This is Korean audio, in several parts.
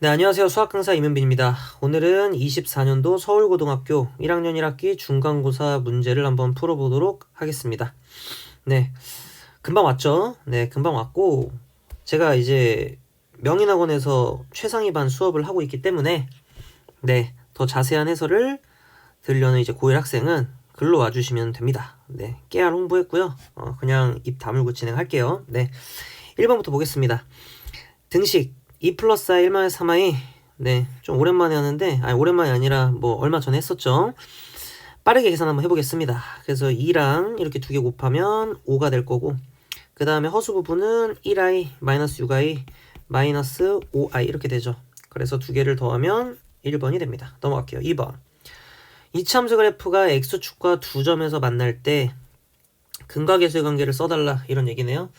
네, 안녕하세요. 수학 강사 이면빈입니다. 오늘은 24년도 서울고등학교 1학년 1학기 중간고사 문제를 한번 풀어보도록 하겠습니다. 네, 금방 왔죠? 네, 금방 왔고 제가 이제 명인학원에서 최상위 반 수업을 하고 있기 때문에 네, 더 자세한 해설을 들으려는 이제 고1 학생은 글로 와주시면 됩니다. 네, 깨알 홍보했고요. 그냥 입 다물고 진행할게요. 네, 1번부터 보겠습니다. 등식 2 플러스 i 1 마이너스 3i. 네, 좀 오랜만에 하는데, 아니 오랜만이 아니라 뭐 얼마 전에 했었죠. 빠르게 계산 한번 해보겠습니다. 그래서 2랑 이렇게 두 개 곱하면 5가 될 거고, 그 다음에 허수 부분은 1i 마이너스 6i 마이너스 5i 이렇게 되죠. 그래서 두 개를 더하면 1번이 됩니다. 넘어갈게요. 2번. 이차함수 그래프가 x축과 두 점에서 만날 때 근각계수의 관계를 써달라 이런 얘기네요.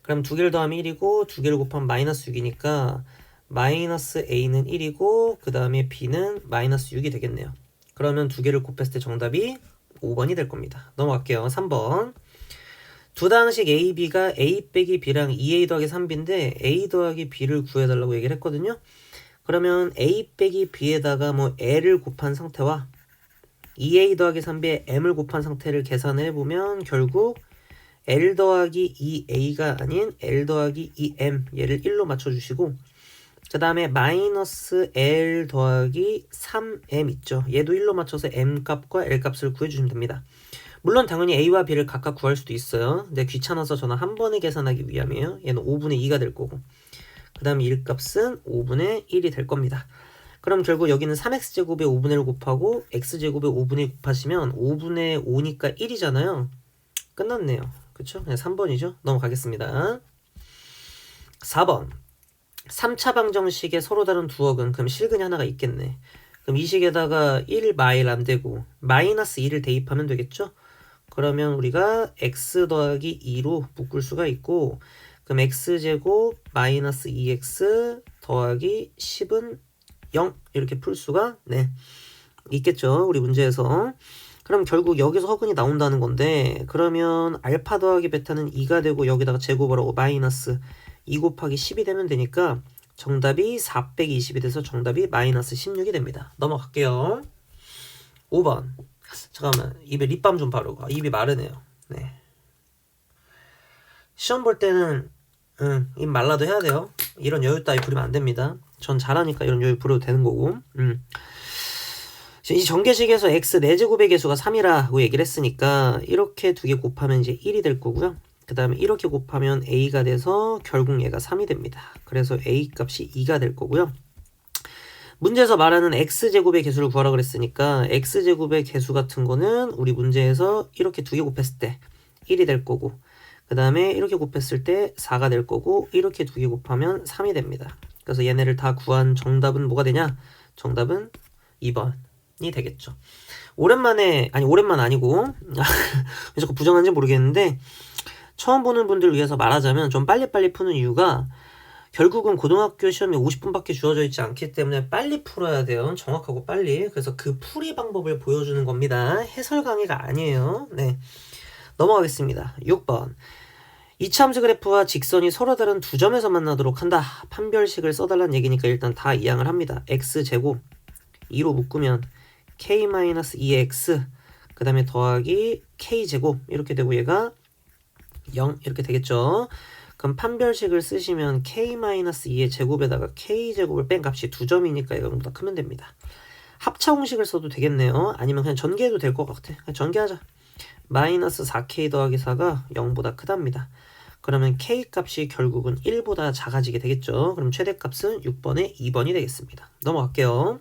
그럼 두 개를 더하면 1이고 두 개를 곱하면 마이너스 6이니까 마이너스 a는 1이고 그 다음에 b는 마이너스 6이 되겠네요. 그러면 두 개를 곱했을 때 정답이 5번이 될 겁니다. 넘어갈게요. 3번. 두 다항식 a, b가 a 빼기 b랑 2a 더하기 3b인데 a 더하기 b를 구해달라고 얘기를 했거든요. 그러면 a 빼기 b에다가 뭐 l을 곱한 상태와 2a 더하기 3b에 m을 곱한 상태를 계산을 해보면 결국 L 더하기 2A가 아닌 L 더하기 2M 얘를 1로 맞춰주시고 그 다음에 마이너스 L 더하기 3M 있죠. 얘도 1로 맞춰서 M 값과 L 값을 구해주시면 됩니다. 물론 당연히 A와 B를 각각 구할 수도 있어요. 근데 귀찮아서 저는 한 번에 계산하기 위함이에요. 얘는 5분의 2가 될 거고 그 다음에 1값은 5분의 1이 될 겁니다. 그럼 결국 여기는 3x제곱에 5분의 1 곱하고 x제곱에 5분의 1 곱하시면 5분의 5니까 1이잖아요. 끝났네요. 그쵸? 그냥 3번이죠. 넘어가겠습니다. 4번. 3차 방정식에 서로 다른 두억은 그럼 실근이 하나가 있겠네. 그럼 이 식에다가 1 마일 안 되고 마이너스 2를 대입하면 되겠죠? 그러면 우리가 x 더하기 2로 묶을 수가 있고 그럼 x제곱 마이너스 2x 더하기 10은 0 이렇게 풀 수가 있겠죠. 우리 문제에서. 그럼 결국 여기서 허근이 나온다는 건데 그러면 알파 더하기 베타는 2가 되고 여기다가 제곱을 하고 마이너스 2 곱하기 10이 되면 되니까 정답이 4 빼기 20이 돼서 정답이 마이너스 16이 됩니다. 넘어갈게요. 5번. 잠깐만 입에 립밤 좀 바르고 입이 마르네요. 네. 시험 볼 때는 입 말라도 해야 돼요. 이런 여유 따위 부리면 안 됩니다. 전 잘하니까 이런 여유 부려도 되는 거고. 이 전개식에서 x 4제곱의 개수가 3이라고 얘기를 했으니까 이렇게 두 개 곱하면 이제 1이 될 거고요. 그 다음에 이렇게 곱하면 a가 돼서 결국 얘가 3이 됩니다. 그래서 a 값이 2가 될 거고요. 문제에서 말하는 x제곱의 개수를 구하라 그랬으니까 x제곱의 개수 같은 거는 우리 문제에서 이렇게 두 개 곱했을 때 1이 될 거고 그 다음에 이렇게 곱했을 때 4가 될 거고 이렇게 두 개 곱하면 3이 됩니다. 그래서 얘네를 다 구한 정답은 뭐가 되냐? 정답은 2번. 이 되겠죠. 오랜만 아니고 왜 자꾸 부정한지 모르겠는데 처음 보는 분들 위해서 말하자면 좀 빨리빨리 푸는 이유가 결국은 고등학교 시험이 50분밖에 주어져 있지 않기 때문에 빨리 풀어야 돼요. 정확하고 빨리. 그래서 그 풀이 방법을 보여주는 겁니다. 해설 강의가 아니에요. 네, 넘어가겠습니다. 6번. 이차함수 그래프와 직선이 서로 다른 두 점에서 만나도록 한다. 판별식을 써달라는 얘기니까 일단 다 이항을 합니다. x제곱 2로 묶으면 k-2x 그 다음에 더하기 k제곱 이렇게 되고 얘가 0 이렇게 되겠죠. 그럼 판별식을 쓰시면 k-2의 제곱에다가 k제곱을 뺀 값이 두 점이니까 얘가 보다 크면 됩니다. 합차 공식을 써도 되겠네요. 아니면 그냥 전개해도 될 것 같아. 그냥 전개하자. 마이너스 4k 더하기 4가 0보다 크답니다. 그러면 k 값이 결국은 1보다 작아지게 되겠죠. 그럼 최대값은 6번에 2번이 되겠습니다. 넘어갈게요.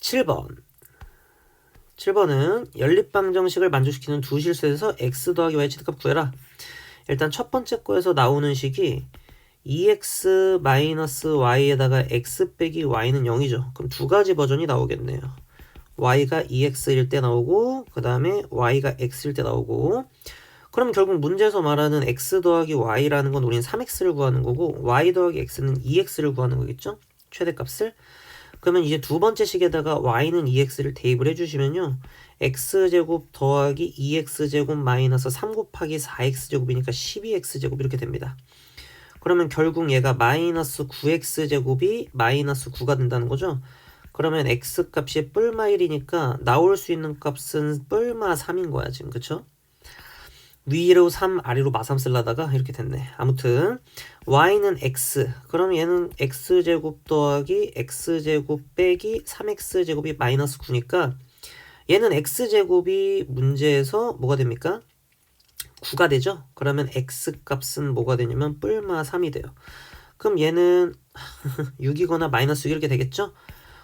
7번. 7번은 연립방정식을 만족시키는 두 실수에서 x 더하기 y 최대값 구해라. 일단 첫 번째 거에서 나오는 식이 2x-y에다가 x 빼기 y는 0이죠. 그럼 두 가지 버전이 나오겠네요. y가 2x일 때 나오고 그 다음에 y가 x일 때 나오고 그럼 결국 문제에서 말하는 x 더하기 y라는 건 우린 3x를 구하는 거고 y 더하기 x는 2x를 구하는 거겠죠? 최대값을. 그러면 이제 두 번째 식에다가 y는 2x를 대입을 해주시면요. x제곱 더하기 2x제곱 마이너스 3 곱하기 4x제곱이니까 12x제곱 이렇게 됩니다. 그러면 결국 얘가 마이너스 9x제곱이 마이너스 9가 된다는 거죠. 그러면 x값이 뿔마 1이니까 나올 수 있는 값은 뿔마 3인 거야 지금. 그쵸? 위로 3 아래로 마3 쓰려다가 이렇게 됐네. 아무튼 y는 x, 그럼 얘는 x제곱 더하기 x제곱 빼기 3x제곱이 마이너스 9니까 얘는 x제곱이 문제에서 뭐가 됩니까? 9가 되죠? 그러면 x값은 뭐가 되냐면 뿔마 3이 돼요. 그럼 얘는 6이거나 마이너스 6 이렇게 되겠죠?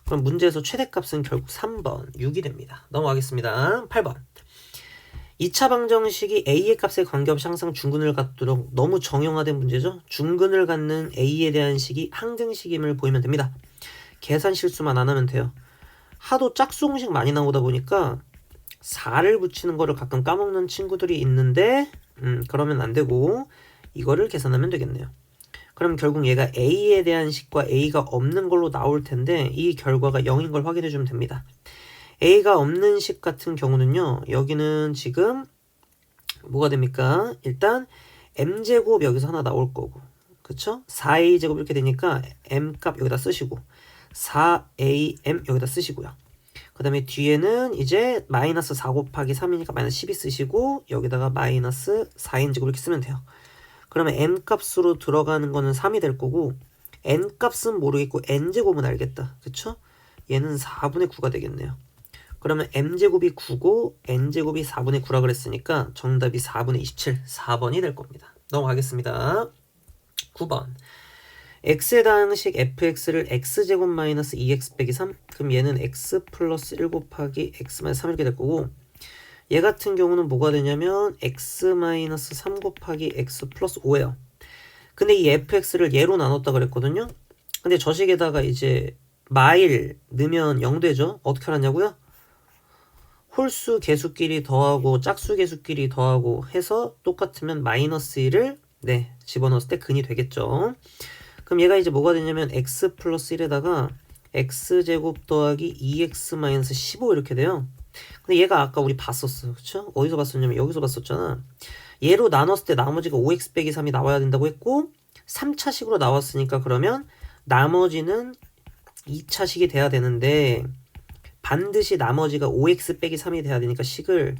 그럼 문제에서 최대값은 결국 3번 6이 됩니다. 넘어가겠습니다. 8번. 2차 방정식이 a의 값에 관계없이 항상 중근을 갖도록 너무 정형화된 문제죠. 중근을 갖는 a에 대한 식이 항등식임을 보이면 됩니다. 계산 실수만 안 하면 돼요. 하도 짝수공식 많이 나오다 보니까 4를 붙이는 거를 가끔 까먹는 친구들이 있는데 그러면 안 되고 이거를 계산하면 되겠네요. 그럼 결국 얘가 a에 대한 식과 a가 없는 걸로 나올 텐데 이 결과가 0인 걸 확인해 주면 됩니다. a가 없는 식 같은 경우는요. 여기는 지금 뭐가 됩니까? 일단 m제곱 여기서 하나 나올 거고, 그쵸? 4a제곱 이렇게 되니까 m값 여기다 쓰시고 4am 여기다 쓰시고요. 그 다음에 뒤에는 이제 마이너스 4 곱하기 3이니까 마이너스 12 쓰시고 여기다가 마이너스 4n제곱 이렇게 쓰면 돼요. 그러면 m값으로 들어가는 거는 3이 될 거고 n값은 모르겠고 n제곱은 알겠다. 그쵸? 얘는 4분의 9가 되겠네요. 그러면 m제곱이 9고 n제곱이 4분의 9라 그랬으니까 정답이 4분의 27, 4번이 될 겁니다. 넘어가겠습니다. 9번. x에 해당하는 식 fx를 x제곱 마이너스 2x 빼기 3, 그럼 얘는 x 플러스 1 곱하기 x 마이너스 3 이렇게 될 거고 얘 같은 경우는 뭐가 되냐면 x 마이너스 3 곱하기 x 플러스 5예요. 근데 이 fx를 얘로 나눴다 그랬거든요. 근데 저 식에다가 이제 마일 넣으면 0 되죠. 어떻게 알았냐고요? 홀수 개수끼리 더하고 짝수 개수끼리 더하고 해서 똑같으면 마이너스 1을 집어넣었을 때 근이 되겠죠. 그럼 얘가 이제 뭐가 되냐면 x 플러스 1에다가 x제곱 더하기 2x 마이너스 15 이렇게 돼요. 근데 얘가 아까 우리 봤었어. 그쵸? 어디서 봤었냐면 여기서 봤었잖아. 얘로 나눴을 때 나머지가 5x 빼기 3이 나와야 된다고 했고 3차식으로 나왔으니까 그러면 나머지는 2차식이 돼야 되는데 반드시 나머지가 5x 빼기 3이 돼야 되니까 식을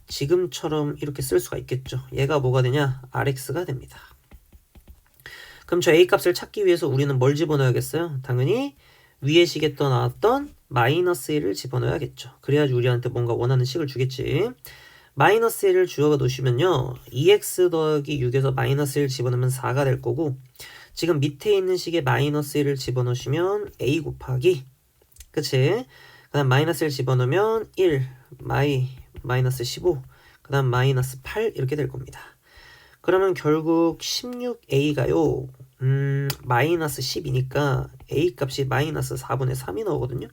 지금처럼 이렇게 쓸 수가 있겠죠. 얘가 뭐가 되냐? rx가 됩니다. 그럼 저 a값을 찾기 위해서 우리는 뭘 집어넣어야겠어요? 당연히 위에 식에 나왔던 마이너스 1을 집어넣어야겠죠. 그래야지 우리한테 뭔가 원하는 식을 주겠지. 마이너스 1을 주어가 놓으시면요. 2x 더하기 6에서 마이너스 1 집어넣으면 4가 될 거고 지금 밑에 있는 식에 마이너스 1을 집어넣으시면 a 곱하기 그치? 그 다음 마이너스 1 집어넣으면 1 마이너스 15 그 다음 마이너스 8 이렇게 될 겁니다. 그러면 결국 16a가요 마이너스 10이니까 a 값이 마이너스 4분의 3이 나오거든요.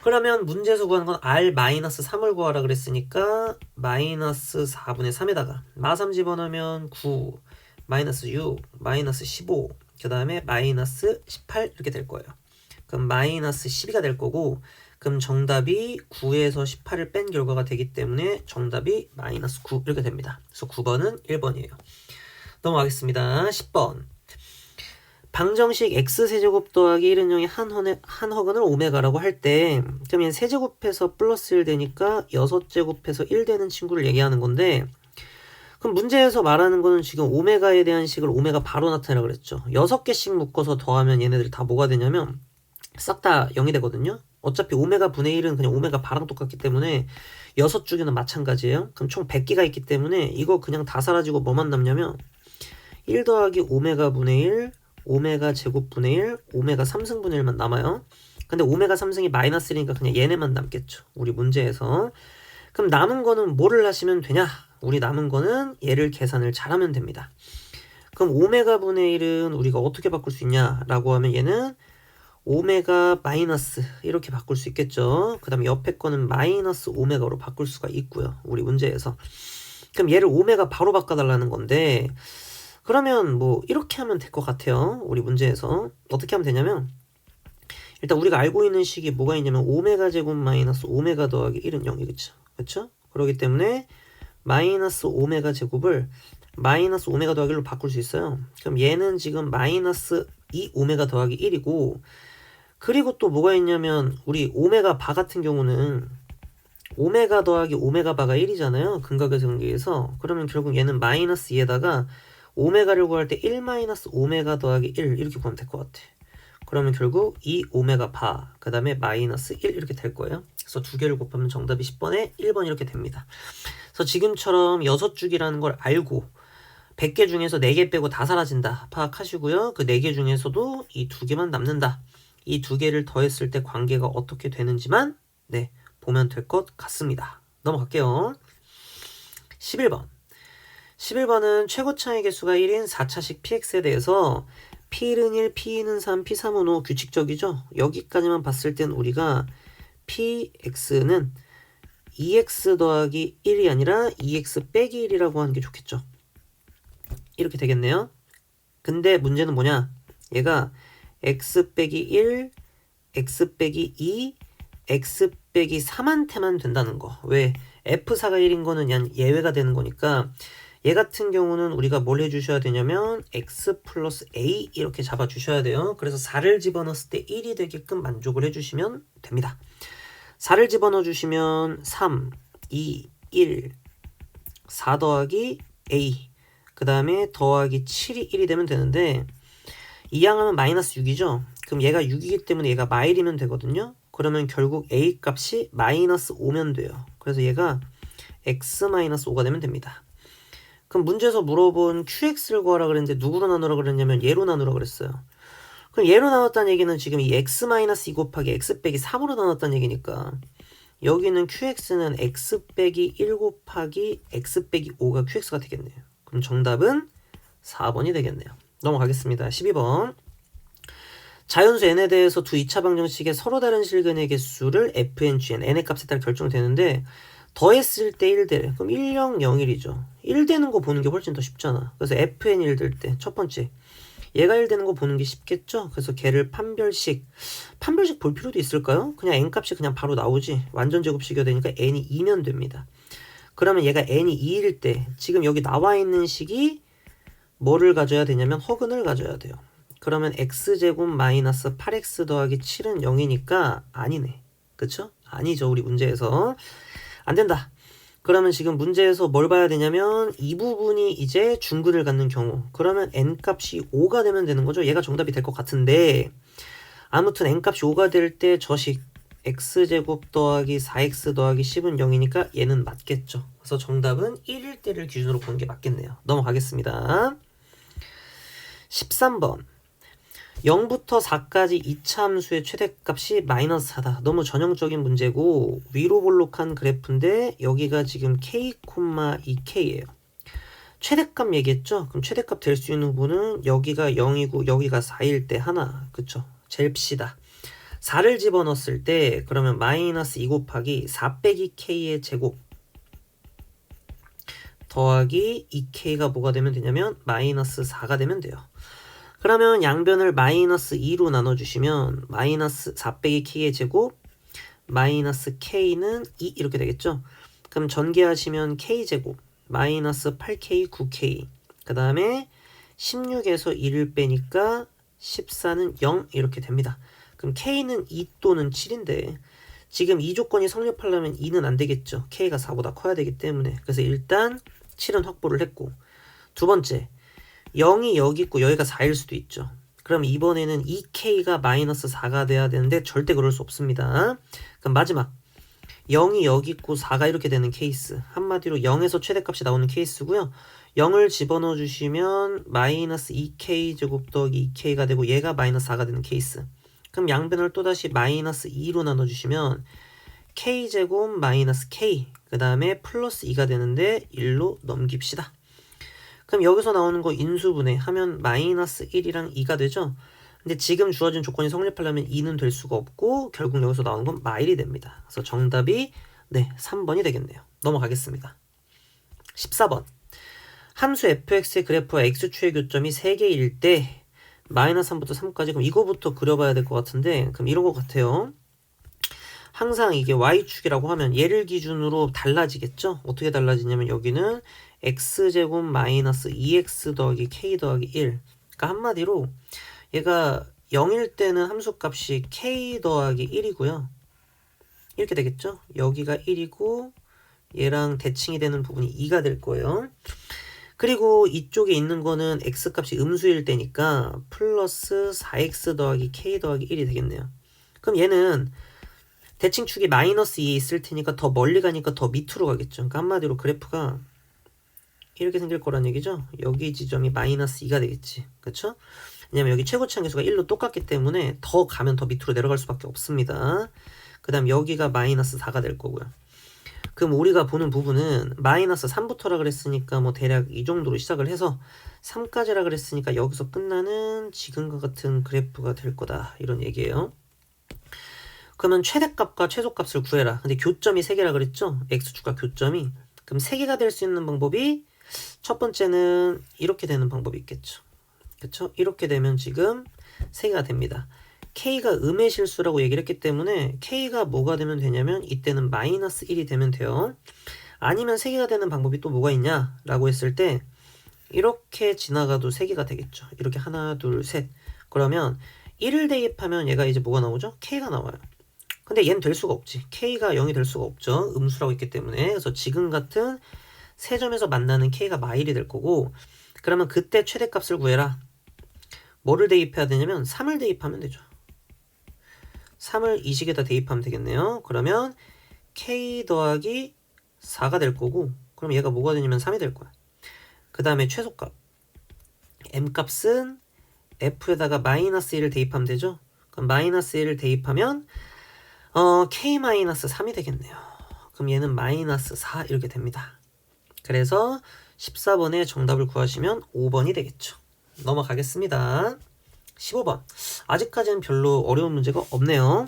그러면 문제에서 구하는 건 r 마이너스 3을 구하라 그랬으니까 마이너스 4분의 3에다가 마3 집어넣으면 9 마이너스 6 마이너스 15 그 다음에 마이너스 18 이렇게 될 거예요. 그럼 마이너스 12가 될 거고 그럼 정답이 9에서 18을 뺀 결과가 되기 때문에 정답이 마이너스 9 이렇게 됩니다. 그래서 9번은 1번이에요. 넘어가겠습니다. 10번. 방정식 x세제곱 더하기 1은 0이 한 허근을 오메가라고 할 때 그럼 얘는 세제곱해서 플러스 1 되니까 6제곱해서 1 되는 친구를 얘기하는 건데 그럼 문제에서 말하는 거는 지금 오메가에 대한 식을 오메가 바로 나타내라 그랬죠. 6개씩 묶어서 더하면 얘네들이 다 뭐가 되냐면 싹 다 0이 되거든요. 어차피 오메가 분의 1은 그냥 오메가 바랑 똑같기 때문에 6쪽에는 마찬가지예요. 그럼 총 100개가 있기 때문에 이거 그냥 다 사라지고 뭐만 남냐면 1 더하기 오메가 분의 1 오메가 제곱 분의 1 오메가 3승분의 1만 남아요. 근데 오메가 3승이 마이너스 1이니까 그냥 얘네만 남겠죠. 우리 문제에서. 그럼 남은 거는 뭐를 하시면 되냐? 우리 남은 거는 얘를 계산을 잘하면 됩니다. 그럼 오메가 분의 1은 우리가 어떻게 바꿀 수 있냐라고 하면 얘는 오메가 마이너스 이렇게 바꿀 수 있겠죠. 그 다음에 옆에 거는 마이너스 오메가로 바꿀 수가 있고요. 우리 문제에서. 그럼 얘를 오메가 바로 바꿔달라는 건데 그러면 뭐 이렇게 하면 될 것 같아요. 우리 문제에서. 어떻게 하면 되냐면 일단 우리가 알고 있는 식이 뭐가 있냐면 오메가 제곱 마이너스 오메가 더하기 1은 0이겠죠. 그렇죠? 그렇기 때문에 마이너스 오메가 제곱을 마이너스 오메가 더하기 1로 바꿀 수 있어요. 그럼 얘는 지금 마이너스 2 오메가 더하기 1이고, 그리고 또 뭐가 있냐면 우리 오메가 바 같은 경우는 오메가 더하기 오메가 바가 1이잖아요. 근각의 관계에서. 그러면 결국 얘는 마이너스 2에다가 오메가를 구할 때 1 마이너스 오메가 더하기 1 이렇게 구하면 될 것 같아. 그러면 결국 2 오메가 바, 그 다음에 마이너스 1 이렇게 될 거예요. 그래서 두 개를 곱하면 정답이 10번에 1번 이렇게 됩니다. 그래서 지금처럼 6주기라는 걸 알고 100개 중에서 4개 빼고 다 사라진다 파악하시고요. 그 4개 중에서도 이 2개만 남는다. 이 2개를 더했을 때 관계가 어떻게 되는지만 네 보면 될 것 같습니다. 넘어갈게요. 11번. 11번은 최고 차의 개수가 1인 4차식 px에 대해서 p1은 1, p2는 3, p3은 5 규칙적이죠. 여기까지만 봤을 땐 우리가 px는 2x 더하기 1이 아니라 2x 빼기 1이라고 하는 게 좋겠죠. 이렇게 되겠네요. 근데 문제는 뭐냐? 얘가 x 빼기 1, x 빼기 2, x 빼기 3한테만 된다는 거. 왜? f4가 1인 거는 예외가 되는 거니까 얘 같은 경우는 우리가 뭘 해주셔야 되냐면 x 플러스 a 이렇게 잡아주셔야 돼요. 그래서 4를 집어넣었을 때 1이 되게끔 만족을 해주시면 됩니다. 4를 집어넣어 주시면 3, 2, 1, 4 더하기 a 그 다음에 더하기 7이 1이 되면 되는데 이 양하면 마이너스 6이죠. 그럼 얘가 6이기 때문에 얘가 마일이면 되거든요. 그러면 결국 a 값이 마이너스 5면 돼요. 그래서 얘가 x 마이너스 5가 되면 됩니다. 그럼 문제에서 물어본 qx를 구하라 그랬는데 누구로 나누라 그랬냐면 얘로 나누라 그랬어요. 그럼 얘로 나눴다는 얘기는 지금 이 x 마이너스 2 곱하기 x 빼기 3으로 나눴다는 얘기니까 여기는 qx는 x 빼기 1 곱하기 x 빼기 5가 qx가 되겠네요. 그럼 정답은 4번이 되겠네요. 넘어가겠습니다. 12번. 자연수 n에 대해서 두 2차 방정식의 서로 다른 실근의 개수를 fn,gn, n의 값에 따라 결정되는데 더했을 때 1대 그럼 1, 0, 0, 1이죠. 1 되는 거 보는 게 훨씬 더 쉽잖아. 그래서 fn 1 될 때 첫 번째 얘가 1 되는 거 보는 게 쉽겠죠. 그래서 걔를 판별식 볼 필요도 있을까요? 그냥 n 값이 그냥 바로 나오지. 완전 제곱식이 되니까 n이 2면 됩니다. 그러면 얘가 n이 2일 때 지금 여기 나와 있는 식이 뭐를 가져야 되냐면 허근을 가져야 돼요. 그러면 x제곱 마이너스 8x 더하기 7은 0이니까 아니네. 그쵸? 아니죠. 우리 문제에서 안 된다. 그러면 지금 문제에서 뭘 봐야 되냐면 이 부분이 이제 중근을 갖는 경우 그러면 n값이 5가 되면 되는 거죠. 얘가 정답이 될 것 같은데 아무튼 n값이 5가 될 때 저식 x제곱 더하기 4x 더하기 10은 0이니까 얘는 맞겠죠. 그래서 정답은 1일 때를 기준으로 보는 게 맞겠네요. 넘어가겠습니다. 13번 0부터 4까지 2차 함수의 최대값이 마이너스 4다. 너무 전형적인 문제고 위로 볼록한 그래프인데 여기가 지금 k, 2k예요. 최대값 얘기했죠? 그럼 최대값 될 수 있는 부분은 여기가 0이고 여기가 4일 때 하나. 그쵸? 젤시다. 4를 집어넣었을 때 그러면 마이너스 2 곱하기 4 빼기 k의 제곱 더하기 2k가 뭐가 되면 되냐면 마이너스 4가 되면 돼요. 그러면 양변을 마이너스 2로 나눠주시면 마이너스 4 빼기 k의 제곱 마이너스 k는 2 이렇게 되겠죠. 그럼 전개하시면 k제곱 마이너스 8k 9k 그 다음에 16에서 2를 빼니까 14는 0 이렇게 됩니다. 그럼 k는 2 또는 7인데 지금 이 조건이 성립하려면 2는 안 되겠죠. k가 4보다 커야 되기 때문에. 그래서 일단 7은 확보를 했고 두 번째 0이 여기 있고 여기가 4일 수도 있죠. 그럼 이번에는 2k가 마이너스 4가 돼야 되는데 절대 그럴 수 없습니다. 그럼 마지막 0이 여기 있고 4가 이렇게 되는 케이스 한마디로 0에서 최대값이 나오는 케이스고요. 0을 집어넣어 주시면 마이너스 2k 제곱 더하기 2k가 되고 얘가 마이너스 4가 되는 케이스. 그럼 양변을 또다시 마이너스 2로 나눠주시면 k제곱 마이너스 k 그 다음에 플러스 2가 되는데 1로 넘깁시다. 그럼 여기서 나오는 거 인수분해 하면 마이너스 1이랑 2가 되죠. 근데 지금 주어진 조건이 성립하려면 2는 될 수가 없고 결국 여기서 나오는 건 마일이 됩니다. 그래서 정답이 네 3번이 되겠네요. 넘어가겠습니다. 14번 함수 fx의 그래프와 x축의 교점이 3개일 때 마이너스 3부터 3까지 그럼 이거부터 그려봐야 될 것 같은데 그럼 이런 것 같아요. 항상 이게 y축이라고 하면 얘를 기준으로 달라지겠죠? 어떻게 달라지냐면 여기는 x제곱 마이너스 2x 더하기 k 더하기 1. 그러니까 한마디로 얘가 0일 때는 함수값이 k 더하기 1이고요. 이렇게 되겠죠? 여기가 1이고 얘랑 대칭이 되는 부분이 2가 될 거예요. 그리고 이쪽에 있는 거는 x값이 음수일 때니까 플러스 4x 더하기 k 더하기 1이 되겠네요. 그럼 얘는 대칭축이 마이너스 2에 있을 테니까 더 멀리 가니까 더 밑으로 가겠죠. 그러니까 한마디로 그래프가 이렇게 생길 거란 얘기죠. 여기 지점이 마이너스 2가 되겠지. 그쵸? 왜냐면 여기 최고치 한계수가 1로 똑같기 때문에 더 가면 더 밑으로 내려갈 수밖에 없습니다. 그 다음 여기가 마이너스 4가 될 거고요. 그럼 우리가 보는 부분은 마이너스 3부터라 그랬으니까 뭐 대략 이 정도로 시작을 해서 3까지라 그랬으니까 여기서 끝나는 지금과 같은 그래프가 될 거다. 이런 얘기예요. 그러면 최대값과 최소값을 구해라. 근데 교점이 3개라 그랬죠? x축과 교점이. 그럼 3개가 될 수 있는 방법이 첫 번째는 이렇게 되는 방법이 있겠죠. 그쵸? 이렇게 되면 지금 3개가 됩니다. k가 음의 실수라고 얘기를 했기 때문에 k가 뭐가 되면 되냐면 이때는 마이너스 1이 되면 돼요. 아니면 3개가 되는 방법이 또 뭐가 있냐 라고 했을 때 이렇게 지나가도 3개가 되겠죠. 이렇게 하나 둘 셋. 그러면 1을 대입하면 얘가 이제 뭐가 나오죠? k가 나와요. 근데 얘는 될 수가 없지. k가 0이 될 수가 없죠. 음수라고 있기 때문에. 그래서 지금 같은 세 점에서 만나는 k가 마일이 될 거고, 그러면 그때 최대값을 구해라. 뭐를 대입해야 되냐면 3을 대입하면 되죠. 3을 이 식에다 대입하면 되겠네요. 그러면 k 더하기 4가 될 거고, 그럼 얘가 뭐가 되냐면 3이 될 거야. 그 다음에 최소값 m값은 f에다가 마이너스 1을 대입하면 되죠. 그럼 마이너스 1을 대입하면 k-3이 되겠네요. 그럼 얘는 마이너스 4 이렇게 됩니다. 그래서 14번에 정답을 구하시면 5번이 되겠죠. 넘어가겠습니다. 15번. 아직까지는 별로 어려운 문제가 없네요.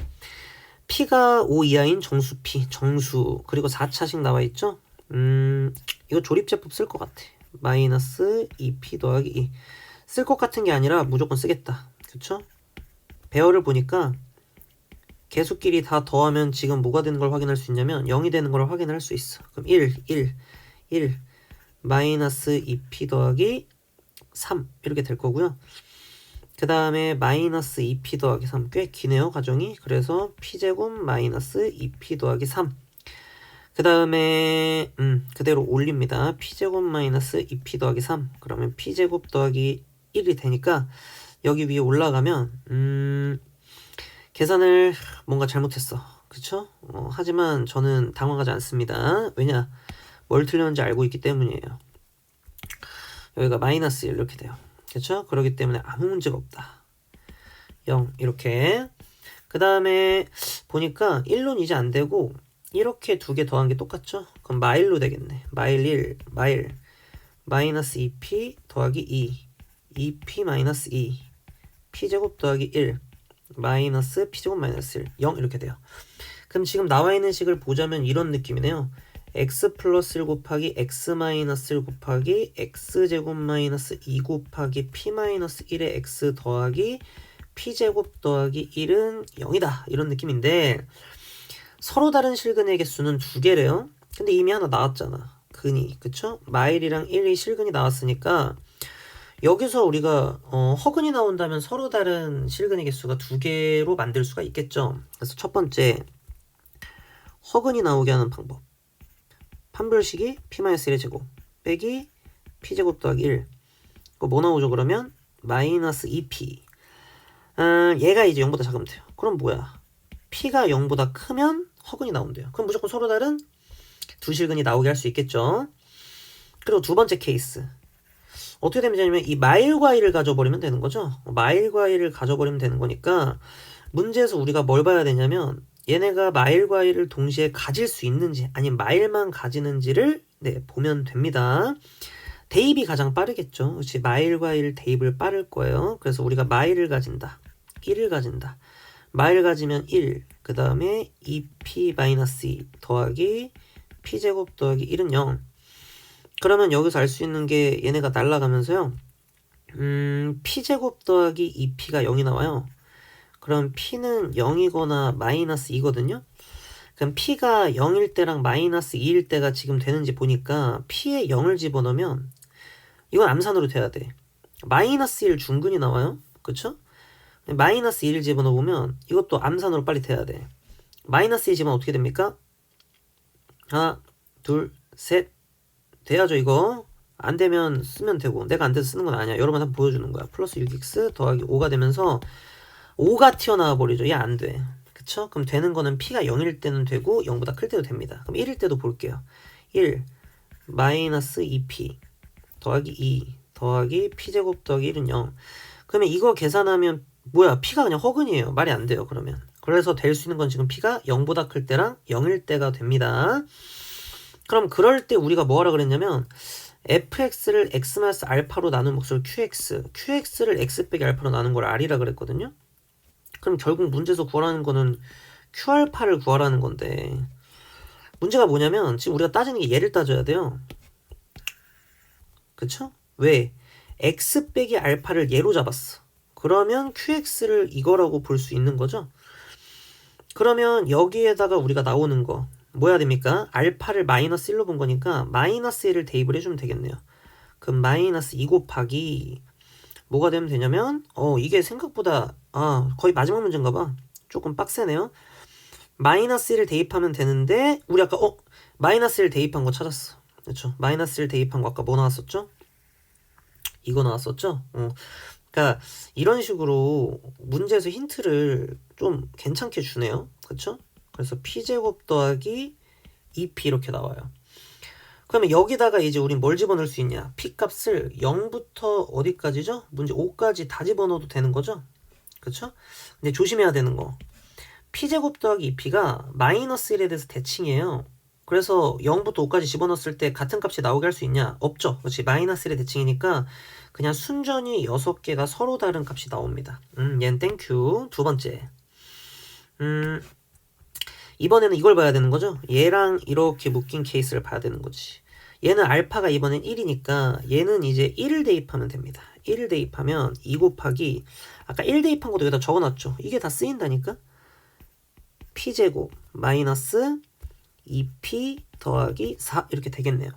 P가 5 이하인 정수 P, 정수, 그리고 4차식 나와 있죠? 이거 조립제법 쓸 것 같아. 마이너스 2P 더하기 2. 쓸 것 같은 게 아니라 무조건 쓰겠다. 그쵸? 배열을 보니까 개수끼리 다 더하면 지금 뭐가 되는 걸 확인할 수 있냐면 0이 되는 걸 확인할 수 있어. 그럼 1 마이너스 2p 더하기 3 이렇게 될 거고요. 그 다음에 마이너스 2p 더하기 3 꽤 기네요 과정이. 그래서 p제곱 마이너스 2p 더하기 3. 그 다음에 그대로 올립니다. p제곱 마이너스 2p 더하기 3. 그러면 p제곱 더하기 1이 되니까 여기 위에 올라가면 계산을 뭔가 잘못했어. 그쵸? 하지만 저는 당황하지 않습니다. 왜냐? 뭘 틀렸는지 알고 있기 때문이에요. 여기가 마이너스 1 이렇게 돼요. 그쵸? 그렇기 때문에 아무 문제가 없다. 0 이렇게. 그 다음에 보니까 1로는 이제 안 되고 이렇게 두 개 더한 게 똑같죠? 그럼 마일로 되겠네. 마일 1, 마일 마이너스 2p 더하기 2 2p 마이너스 2 p제곱 더하기 1 마이너스 p제곱 마이너스 1 0 이렇게 돼요. 그럼 지금 나와 있는 식을 보자면 이런 느낌이네요. x 플러스 1 곱하기 x 마이너스 1 곱하기 x제곱 마이너스 2 곱하기 p 마이너스 1의 x 더하기 p제곱 더하기 1은 0이다. 이런 느낌인데 서로 다른 실근의 개수는 2개래요. 근데 이미 하나 나왔잖아. 근이. 그쵸? 마일이랑 1이 실근이 나왔으니까 여기서 우리가 허근이 나온다면 서로 다른 실근의 개수가 2개로 만들 수가 있겠죠. 그래서 첫 번째 허근이 나오게 하는 방법. 판별식이 p-1의 제곱 빼기 p제곱 더하기 1. 그거 뭐 나오죠 그러면? 마이너스 2p. 얘가 이제 0보다 작으면 돼요. 그럼 뭐야? p가 0보다 크면 허근이 나온대요. 그럼 무조건 서로 다른 두 실근이 나오게 할 수 있겠죠. 그리고 두 번째 케이스. 어떻게 되냐면 이 마일과 1을 가져버리면 되는 거죠. 마일과 1을 가져버리면 되는 거니까 문제에서 우리가 뭘 봐야 되냐면 얘네가 마일과 1을 동시에 가질 수 있는지 아니면 마일만 가지는지를 보면 됩니다. 대입이 가장 빠르겠죠. 그렇지? 마일과 1 대입을 빠를 거예요. 그래서 우리가 마일을 가진다. 1을 가진다. 마일 가지면 1, 그 다음에 2p-2 더하기 p제곱 더하기 1은 0. 그러면 여기서 알 수 있는 게 얘네가 날아가면서요. p제곱 더하기 2p가 0이 나와요. 그럼 p는 0이거나 마이너스 2거든요. 그럼 p가 0일 때랑 마이너스 2일 때가 지금 되는지 보니까 p에 0을 집어넣으면 이건 암산으로 돼야 돼. 마이너스 1 중근이 나와요. 그쵸? 마이너스 1을 집어넣으면 이것도 암산으로 빨리 돼야 돼. 마이너스 1 집어넣으면 어떻게 됩니까? 하나, 둘, 셋. 돼야죠 이거. 안 되면 쓰면 되고, 내가 안 돼서 쓰는 건 아니야. 여러분 한번 보여주는 거야. 플러스 6x 더하기 5가 되면서 5가 튀어나와 버리죠. 얘 안 돼. 그쵸? 그럼 되는 거는 p가 0일 때는 되고 0보다 클 때도 됩니다. 그럼 1일 때도 볼게요. 1 마이너스 2p 더하기 2 더하기 p제곱 더하기 1은 0. 그러면 이거 계산하면 뭐야? p가 그냥 허근이에요. 말이 안 돼요. 그러면. 그래서 될 수 있는 건 지금 p가 0보다 클 때랑 0일 때가 됩니다. 그럼 그럴 때 우리가 뭐 하라 그랬냐면 fx를 x-알파로 나눈 몫을 qx를 x 빼기 알파로 나눈 걸 r이라 그랬거든요. 그럼 결국 문제에서 구하라는 거는 q알파를 구하라는 건데, 문제가 뭐냐면 지금 우리가 따지는 게 얘를 따져야 돼요. 그쵸? 왜? x 빼기 알파를 얘로 잡았어. 그러면 qx를 이거라고 볼 수 있는 거죠. 그러면 여기에다가 우리가 나오는 거 뭐 해야 됩니까? 알파를 마이너스 1로 본 거니까 마이너스 1을 대입을 해주면 되겠네요. 그럼 마이너스 2 곱하기 뭐가 되면 되냐면 이게 생각보다 거의 마지막 문제인가 봐. 조금 빡세네요. 마이너스 1을 대입하면 되는데 우리 아까 마이너스 1 대입한 거 찾았어. 그렇죠? 마이너스 1 대입한 거 아까 뭐 나왔었죠? 이거 나왔었죠? 그러니까 이런 식으로 문제에서 힌트를 좀 괜찮게 주네요. 그렇죠? 그래서 p제곱 더하기 2p 이렇게 나와요. 그러면 여기다가 이제 우린 뭘 집어넣을 수 있냐? p 값을 0부터 어디까지죠? 문제 5까지 다 집어넣어도 되는 거죠? 그쵸? 근데 조심해야 되는 거, p제곱 더하기 2p가 마이너스 1에 대해서 대칭이에요. 그래서 0부터 5까지 집어넣었을 때 같은 값이 나오게 할 수 있냐? 없죠. 그렇지? 마이너스 1의 대칭이니까 그냥 순전히 6개가 서로 다른 값이 나옵니다. 얘는 땡큐. 두 번째. 이번에는 이걸 봐야 되는 거죠. 얘랑 이렇게 묶인 케이스를 봐야 되는 거지. 얘는 알파가 이번엔 1이니까 얘는 이제 1을 대입하면 됩니다. 1을 대입하면 2 곱하기 아까 1 대입한 것도 여기다 적어놨죠. 이게 다 쓰인다니까. p제곱 마이너스 2p 더하기 4 이렇게 되겠네요.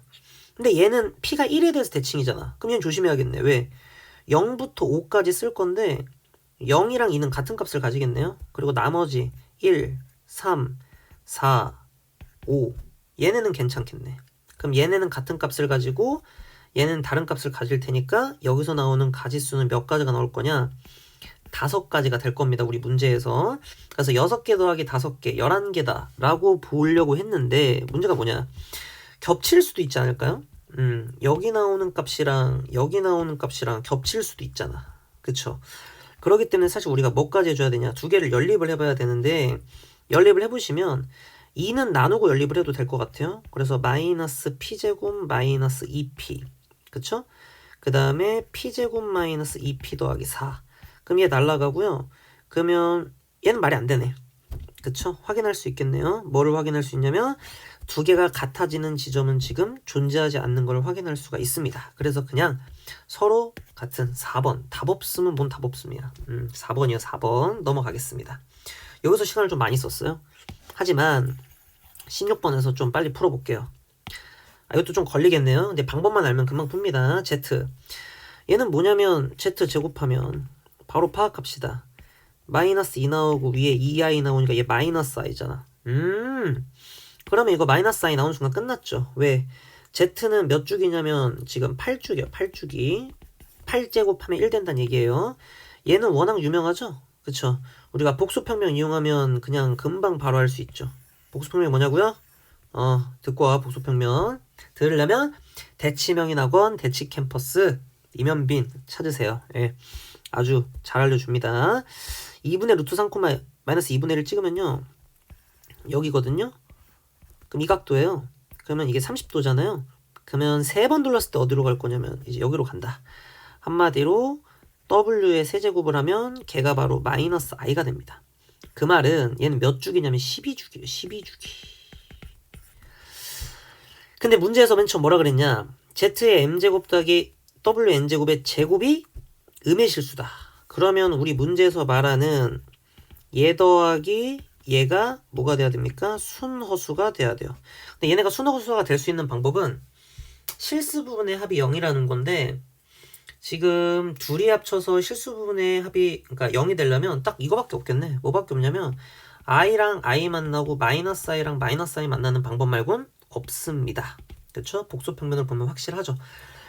근데 얘는 p가 1에 대해서 대칭이잖아. 그럼 얘는 조심해야겠네. 왜? 0부터 5까지 쓸 건데 0이랑 2는 같은 값을 가지겠네요. 그리고 나머지 1, 3, 4, 5 얘네는 괜찮겠네. 그럼 얘네는 같은 값을 가지고 얘는 다른 값을 가질 테니까 여기서 나오는 가지수는 몇 가지가 나올 거냐? 5가지가 될 겁니다. 우리 문제에서. 그래서 6개 더하기 5개 11개다 라고 보려고 했는데 문제가 뭐냐? 겹칠 수도 있지 않을까요? 여기 나오는 값이랑 여기 나오는 값이랑 겹칠 수도 있잖아. 그쵸? 그렇기 때문에 사실 우리가 뭐까지 해줘야 되냐? 2개를 연립을 해봐야 되는데 연립을 해보시면 2는 나누고 연립을 해도 될 것 같아요. 그래서 마이너스 p제곱 마이너스 2p 그쵸? 그 다음에 p제곱 마이너스 2p 더하기 4 그럼 얘 날라가고요. 그러면 얘는 말이 안 되네. 그쵸? 확인할 수 있겠네요. 뭐를 확인할 수 있냐면 2개가 같아지는 지점은 지금 존재하지 않는 걸 확인할 수가 있습니다. 그래서 그냥 서로 같은 4번 답 없으면 뭔 답 없음이야. 4번이요. 4번 넘어가겠습니다. 여기서 시간을 좀 많이 썼어요. 하지만 16번에서 좀 빨리 풀어볼게요. 이것도 좀 걸리겠네요. 근데 방법만 알면 금방 풉니다. Z 얘는 뭐냐면 Z 제곱하면 바로 파악합시다. 마이너스 2 나오고 위에 2i 나오니까 얘 마이너스 i잖아. 그러면 이거 마이너스 i 나오는 순간 끝났죠. 왜? Z는 몇 주기냐면 지금 8주기요. 8주기 8제곱하면 1 된다는 얘기예요. 얘는 워낙 유명하죠. 그쵸? 우리가 복수평면 이용하면 그냥 금방 바로 할 수 있죠. 복수평면이 뭐냐고요? 듣고 와. 복수평면 들으려면 대치명인학원 대치캠퍼스 이면빈 찾으세요. 예, 아주 잘 알려줍니다. 2분의 루트 3, 마이너스 2분의 1을 찍으면요 여기거든요. 그럼 이 각도예요. 그러면 이게 30도잖아요. 그러면 3번 둘렀을 때 어디로 갈 거냐면 이제 여기로 간다. 한마디로 w의 세제곱을 하면 걔가 바로 마이너스 i가 됩니다. 그 말은 얘는 몇 주기냐면 12주기예요. 12주기. 근데 문제에서 맨 처음 뭐라 그랬냐? z의 m제곱 더하기 w n제곱의 제곱이 음의 실수다. 그러면 우리 문제에서 말하는 얘 더하기 얘가 뭐가 돼야 됩니까? 순허수가 돼야 돼요. 근데 얘네가 순허수가 될 수 있는 방법은 실수 부분의 합이 0이라는 건데 지금 둘이 합쳐서 실수 부분의 합이 그러니까 0이 되려면 딱 이거밖에 없겠네. 뭐밖에 없냐면 i랑 i 만나고 마이너스 i랑 마이너스 i 만나는 방법 말곤 없습니다. 그쵸? 복소평면을 보면 확실하죠.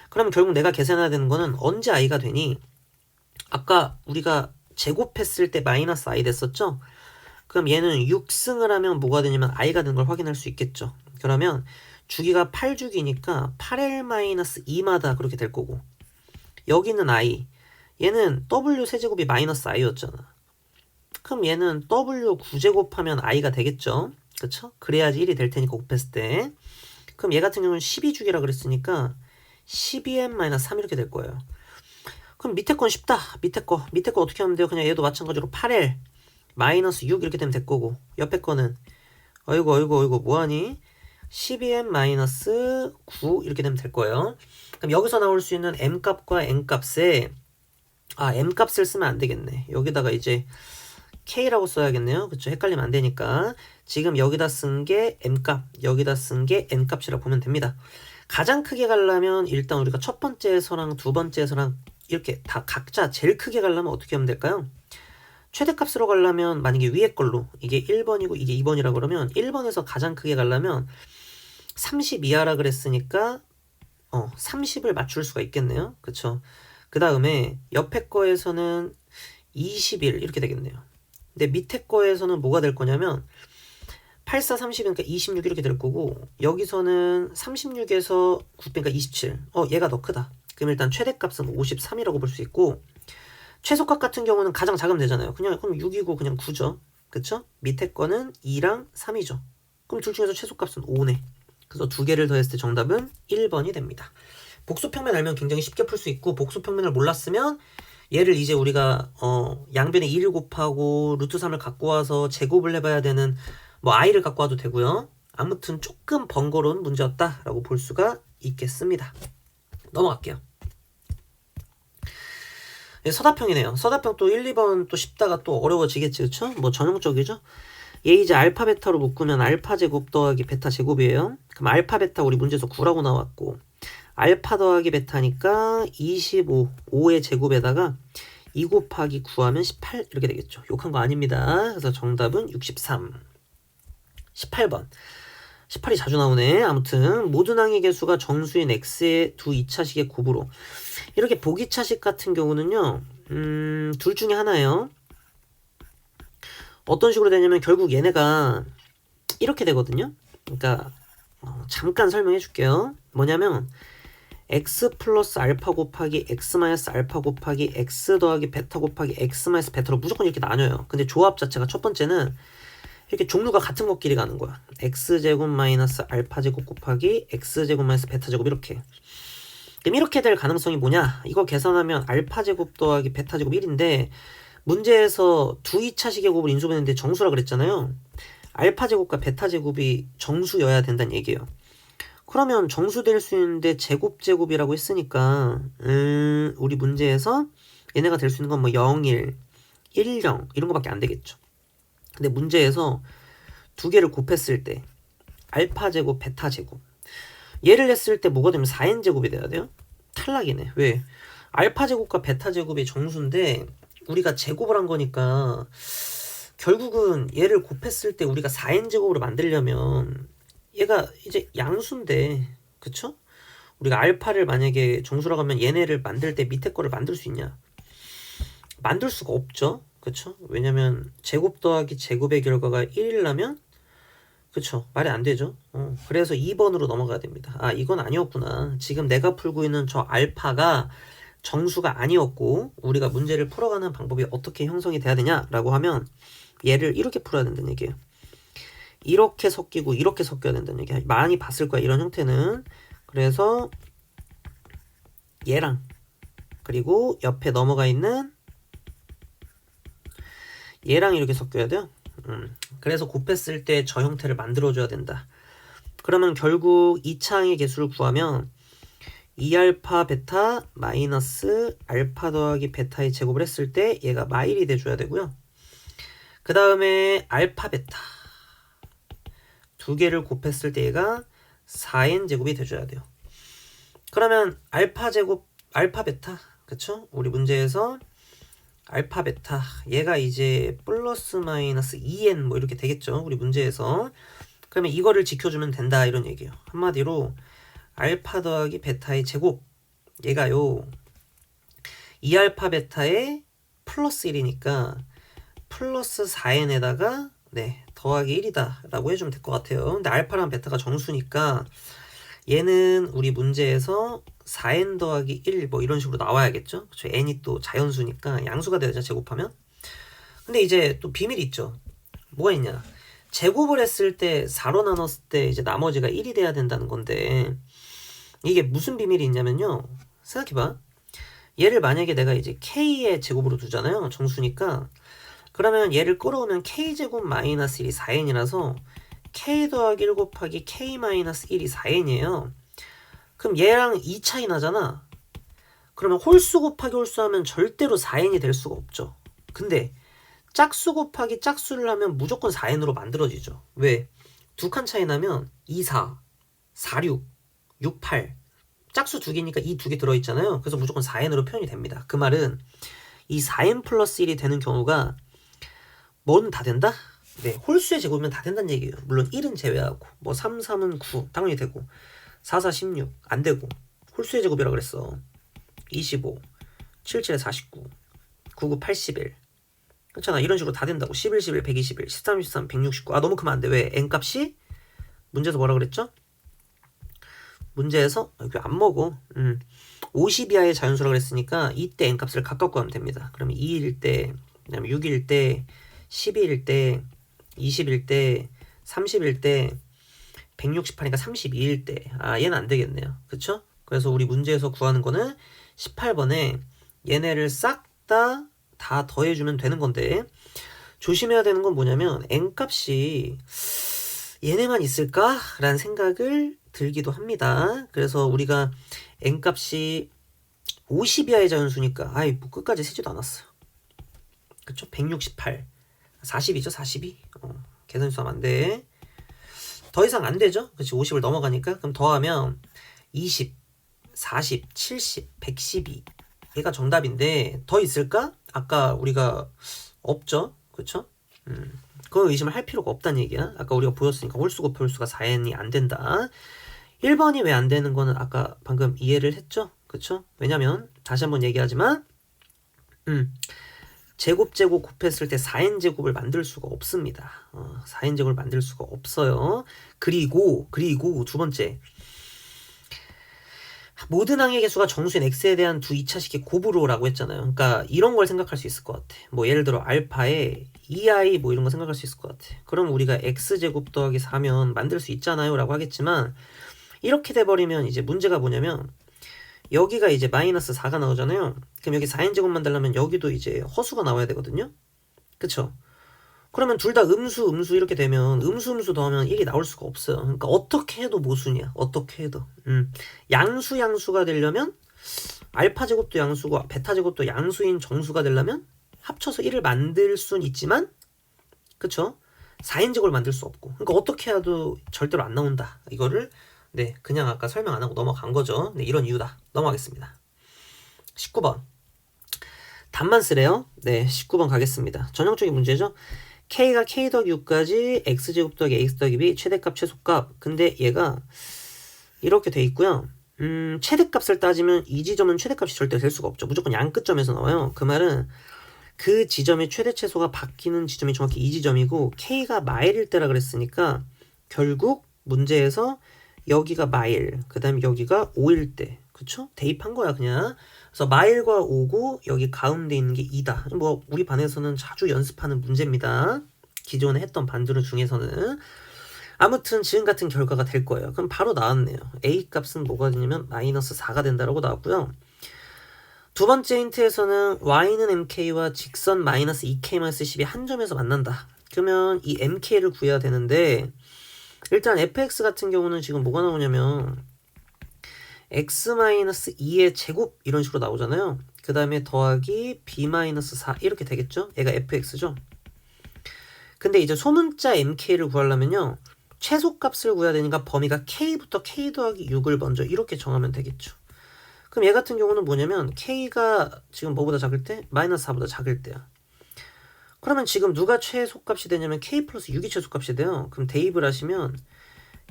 그러면 결국 내가 계산해야 되는 거는 언제 i가 되니? 아까 우리가 제곱했을 때 마이너스 i 됐었죠? 그럼 얘는 6승을 하면 뭐가 되냐면 i가 되는 걸 확인할 수 있겠죠. 그러면 주기가 8주기니까 8l-2마다 그렇게 될 거고 여기는 i 얘는 w 세제곱이 마이너스 i였잖아. 그럼 얘는 w 9제곱하면 i가 되겠죠. 그쵸? 그래야지 1이 될 테니까 곱했을 때 그럼 얘 같은 경우는 12주기라 그랬으니까 12m-3 이렇게 될 거예요. 그럼 밑에 건 쉽다. 밑에 거 어떻게 하면 돼요? 그냥 얘도 마찬가지로 8l 마이너스 6 이렇게 되면 될 거고 옆에 거는 어이구 뭐하니? 12m 마이너스 9 이렇게 되면 될 거예요. 그럼 여기서 나올 수 있는 m값과 n값에 m값을 쓰면 안 되겠네. 여기다가 이제 k라고 써야겠네요. 그쵸? 헷갈리면 안 되니까 지금 여기다 쓴 게 m값 여기다 쓴 게 n값이라 보면 됩니다. 가장 크게 가려면 일단 우리가 첫 번째에서랑 두 번째에서랑 이렇게 다 각자 제일 크게 가려면 어떻게 하면 될까요? 최대값으로 가려면 만약에 위에 걸로 이게 1번이고 이게 2번이라 그러면 1번에서 가장 크게 가려면 30 이하라 그랬으니까 30을 맞출 수가 있겠네요. 그쵸? 그 다음에 옆에 거에서는 21 이렇게 되겠네요. 근데 밑에 거에서는 뭐가 될 거냐면 8, 4, 30이니까 26 이렇게 될 거고 여기서는 36에서 9 빼니까 27 얘가 더 크다. 그럼 일단 최대값은 53이라고 볼 수 있고 최소값 같은 경우는 가장 작으면 되잖아요. 그럼 6이고 그냥 9죠. 그쵸? 밑에 거는 2랑 3이죠. 그럼 둘 중에서 최소값은 5네. 그래서 두 개를 더했을 때 정답은 1번이 됩니다. 복소평면 알면 굉장히 쉽게 풀 수 있고 복소평면을 몰랐으면 얘를 이제 우리가 양변에 2를 곱하고 루트 3을 갖고 와서 제곱을 해봐야 되는 뭐 i를 갖고 와도 되고요. 아무튼 조금 번거로운 문제였다라고 볼 수가 있겠습니다. 넘어갈게요. 서다평이네요. 서다평 또 1, 2번 또 쉽다가 또 어려워지겠지. 그쵸? 뭐 전형적이죠? 얘 이제 알파 베타로 묶으면 알파 제곱 더하기 베타 제곱이에요. 그럼 알파 베타 우리 문제에서 9라고 나왔고 알파 더하기 베타니까 25, 5의 제곱에다가 2 곱하기 9 하면 18 이렇게 되겠죠. 욕한 거 아닙니다. 그래서 정답은 63. 18번. 18이 자주 나오네. 아무튼 모든 항의 개수가 정수인 x의 두 2차식의 곱으로 이렇게 보기차식 같은 경우는요. 둘 중에 하나예요. 어떤 식으로 되냐면 결국 얘네가 이렇게 되거든요. 그러니까 잠깐 설명해 줄게요. 뭐냐면 x 플러스 알파 곱하기 x 마이너스 알파 곱하기 x 더하기 베타 곱하기 x 마이너스 베타로 무조건 이렇게 나뉘어요. 근데 조합 자체가 첫 번째는 이렇게 종류가 같은 것끼리 가는 거야. x제곱 마이너스 알파제곱 곱하기 x제곱 마이너스 베타제곱 이렇게. 그럼 이렇게 될 가능성이 뭐냐? 이거 계산하면 알파제곱 더하기 베타제곱 1인데 문제에서 두 2차식의 곱을 인수분했는데 정수라 그랬잖아요. 알파제곱과 베타제곱이 정수여야 된다는 얘기예요. 그러면 정수될 수 있는데 제곱이라고 했으니까 우리 문제에서 얘네가 될 수 있는 건 뭐 0, 1, 1, 0 이런 거밖에 안 되겠죠. 근데 문제에서 두 개를 곱했을 때 알파 제곱, 베타 제곱 얘를 했을 때 뭐가 되면 4n 제곱이 돼야 돼요? 탈락이네. 왜? 알파 제곱과 베타 제곱이 정수인데 우리가 제곱을 한 거니까 결국은 얘를 곱했을 때 우리가 4n 제곱으로 만들려면 얘가 이제 양수인데 그쵸? 우리가 알파를 만약에 정수라고 하면 얘네를 만들 때 밑에 거를 만들 수 있냐? 만들 수가 없죠. 그쵸? 왜냐면 제곱 더하기 제곱의 결과가 1이라면 그쵸? 말이 안 되죠. 그래서 2번으로 넘어가야 됩니다. 아 이건 아니었구나. 지금 내가 풀고 있는 저 알파가 정수가 아니었고 우리가 문제를 풀어가는 방법이 어떻게 형성이 돼야 되냐라고 하면 얘를 이렇게 풀어야 된다는 얘기예요. 이렇게 섞이고 이렇게 섞여야 된다는 얘기야. 많이 봤을 거야 이런 형태는. 그래서 얘랑 그리고 옆에 넘어가 있는 얘랑 이렇게 섞여야 돼요. 그래서 곱했을 때 저 형태를 만들어줘야 된다. 그러면 결국 2차항의 개수를 구하면 2알파 베타 마이너스 알파 더하기 베타의 제곱을 했을 때 얘가 마일이 돼줘야 되고요. 그 그 다음에 알파 베타 두 개를 곱했을 때 얘가 4n 제곱이 돼줘야 돼요. 그러면 알파 제곱 알파 베타 그쵸? 우리 문제에서 알파 베타 얘가 이제 플러스 마이너스 2n 뭐 이렇게 되겠죠. 우리 문제에서. 그러면 이거를 지켜주면 된다 이런 얘기예요. 한마디로 알파 더하기 베타의 제곱 얘가요 2알파 베타의 플러스 1이니까 플러스 4n에다가 네 더하기 1이다 라고 해주면 될 것 같아요. 근데 알파랑 베타가 정수니까 얘는 우리 문제에서 4n 더하기 1 뭐 이런 식으로 나와야겠죠. 그쵸? n이 또 자연수니까 양수가 되죠 제곱하면. 근데 이제 또 비밀이 있죠. 뭐가 있냐, 제곱을 했을 때 4로 나눴을 때 이제 나머지가 1이 돼야 된다는 건데 이게 무슨 비밀이 있냐면요, 생각해봐. 얘를 만약에 내가 이제 k의 제곱으로 두잖아요. 정수니까. 그러면 얘를 끌어오면 k제곱 마이너스 1이 4n이라서 k 더하기 1 곱하기 k 마이너스 1이 4n이에요. 그럼 얘랑 2 차이 나잖아. 그러면 홀수 곱하기 홀수 하면 절대로 4n이 될 수가 없죠. 근데 짝수 곱하기 짝수를 하면 무조건 4n으로 만들어지죠. 왜? 두 칸 차이 나면 2, 4, 4, 6, 6, 8 짝수 두 개니까 이 두 개 들어있잖아요. 그래서 무조건 4n으로 표현이 됩니다. 그 말은 이 4n 플러스 1이 되는 경우가 뭐는 다 된다? 네, 홀수의 제곱이면 다 된다는 얘기예요. 물론 1은 제외하고 뭐 3, 3은 9 당연히 되고 4, 4, 16 안 되고 홀수의 제곱이라 그랬어. 25, 7, 7에 49, 9, 9, 81 그렇잖아. 이런 식으로 다 된다고. 11, 11, 121, 13, 13, 169 아 너무 크면 안 돼. 왜? n값이 문제에서 뭐라 그랬죠? 문제에서 여기 안 먹어. 50 이하의 자연수라 그랬으니까 이때 n값을 가깝고 하면 됩니다. 그러면 2일 때, 그다음에 6일 때, 12일 때, 20일 때, 30일 때, 168이니까 32일 때. 아 얘는 안 되겠네요. 그쵸? 그래서 우리 문제에서 구하는 거는 18번에 얘네를 싹 다 더해주면 되는 건데 조심해야 되는 건 뭐냐면 n값이 얘네만 있을까? 라는 생각을 들기도 합니다. 그래서 우리가 n값이 50 이하의 자연수니까 아이 뭐 끝까지 세지도 않았어요. 그쵸? 168 40이죠 42 계산수 하면 안돼. 더 이상 안되죠. 그치 50을 넘어가니까. 그럼 더하면 20 40 70 112 얘가 정답인데 더 있을까? 아까 우리가 없죠. 그쵸? 그거 의심을 할 필요가 없다는 얘기야. 아까 우리가 보였으니까 홀수 곱해 홀수가 4n이 안 된다. 1번이 왜 안 되는 거는 아까 방금 이해를 했죠? 그쵸? 왜냐면 다시 한번 얘기하지만 제곱 곱했을 때 4n 제곱을 만들 수가 없습니다. 4n 제곱을 만들 수가 없어요. 그리고 두 번째, 모든 항의 개수가 정수인 x에 대한 두 2차식의 곱으로라고 했잖아요. 그러니까 이런 걸 생각할 수 있을 것 같아. 뭐 예를 들어 알파에 2i 뭐 이런 거 생각할 수 있을 것 같아. 그럼 우리가 x제곱 더하기 4면 만들 수 있잖아요 라고 하겠지만 이렇게 돼버리면 이제 문제가 뭐냐면 여기가 이제 마이너스 4가 나오잖아요. 그럼 여기 4n제곱 만들려면 여기도 이제 허수가 나와야 되거든요. 그쵸? 그러면 둘 다 음수 이렇게 되면 음수 더하면 1이 나올 수가 없어요. 그러니까 어떻게 해도 모순이야. 어떻게 해도. 양수가 되려면 알파 제곱도 양수고 베타 제곱도 양수인 정수가 되려면 합쳐서 1을 만들 수는 있지만 그쵸? 4n 제곱을 만들 수 없고. 그러니까 어떻게 해도 절대로 안 나온다. 이거를 네 그냥 아까 설명 안 하고 넘어간 거죠. 네 이런 이유다. 넘어가겠습니다. 19번. 답만 쓰래요. 네 19번 가겠습니다. 전형적인 문제죠. k가 k 더하기 6까지 x제곱 더하기 x 더하기 b 최대값 최소값. 근데 얘가 이렇게 돼 있고요. 최대값을 따지면 이 지점은 최대값이 절대 될 수가 없죠. 무조건 양끝점에서 나와요. 그 말은 그 지점의 최대 최소가 바뀌는 지점이 정확히 이 지점이고 k가 마일일 때라 그랬으니까 결국 문제에서 여기가 마일, 그 다음에 여기가 5일 때. 그쵸? 대입한 거야 그냥. 그래서 마일과 5고 여기 가운데 있는 게 2다. 뭐 우리 반에서는 자주 연습하는 문제입니다. 기존에 했던 반들 중에서는. 아무튼 지금 같은 결과가 될 거예요. 그럼 바로 나왔네요. A 값은 뭐가 되냐면 마이너스 4가 된다라고 나왔고요. 두 번째 힌트에서는 y는 mk와 직선 마이너스 2k-10이 한 점에서 만난다. 그러면 이 mk를 구해야 되는데 일단 fx 같은 경우는 지금 뭐가 나오냐면 x-2의 제곱 이런 식으로 나오잖아요. 그 다음에 더하기 b-4 이렇게 되겠죠? 얘가 fx죠? 근데 이제 소문자 mk를 구하려면요. 최소값을 구해야 되니까 범위가 k부터 k 더하기 6을 먼저 이렇게 정하면 되겠죠. 그럼 얘 같은 경우는 뭐냐면 k가 지금 뭐보다 작을 때? 마이너스 4보다 작을 때야. 그러면 지금 누가 최소값이 되냐면 k 플러스 6이 최소값이 돼요. 그럼 대입을 하시면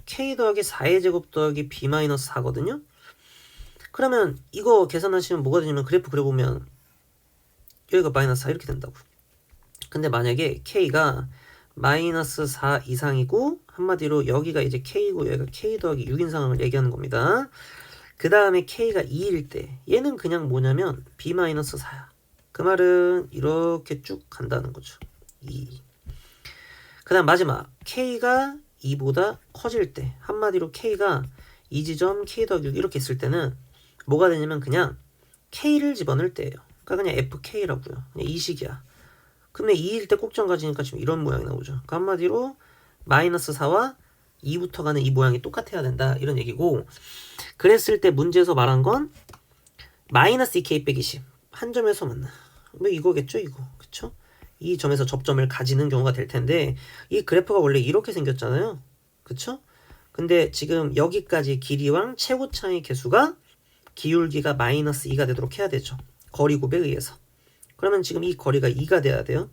k 더하기 4의 제곱 더하기 b 마이너스 4거든요. 그러면 이거 계산하시면 뭐가 되냐면 그래프 그려보면 여기가 마이너스 4 이렇게 된다고. 근데 만약에 k가 마이너스 4 이상이고 한마디로 여기가 이제 k고 여기가 k 더하기 6인 상황을 얘기하는 겁니다. 그 다음에 k가 2일 때 얘는 그냥 뭐냐면 b 마이너스 4야. 그 말은 이렇게 쭉 간다는 거죠. 2. 그 다음 마지막 k가 2보다 커질 때 한마디로 k가 이 지점 k 더하기 6 이렇게 있을 때는 뭐가 되냐면 그냥 k를 집어넣을 때예요. 그러니까 그냥 fk라고요. 그냥 이 식이야. 그러면 2일 때 꼭정 가지니까 지금 이런 모양이 나오죠. 그러니까 한마디로 마이너스 4와 2부터 가는 이 모양이 똑같아야 된다 이런 얘기고, 그랬을 때 문제에서 말한 건 마이너스 2k 빼기 10 한 점에서 만나. 뭐 이거겠죠 이거. 그쵸? 이 점에서 접점을 가지는 경우가 될 텐데 이 그래프가 원래 이렇게 생겼잖아요. 그쵸? 근데 지금 여기까지 길이랑 최고차의 개수가 기울기가 마이너스 2가 되도록 해야 되죠. 거리 곱에 의해서. 그러면 지금 이 거리가 2가 돼야 돼요.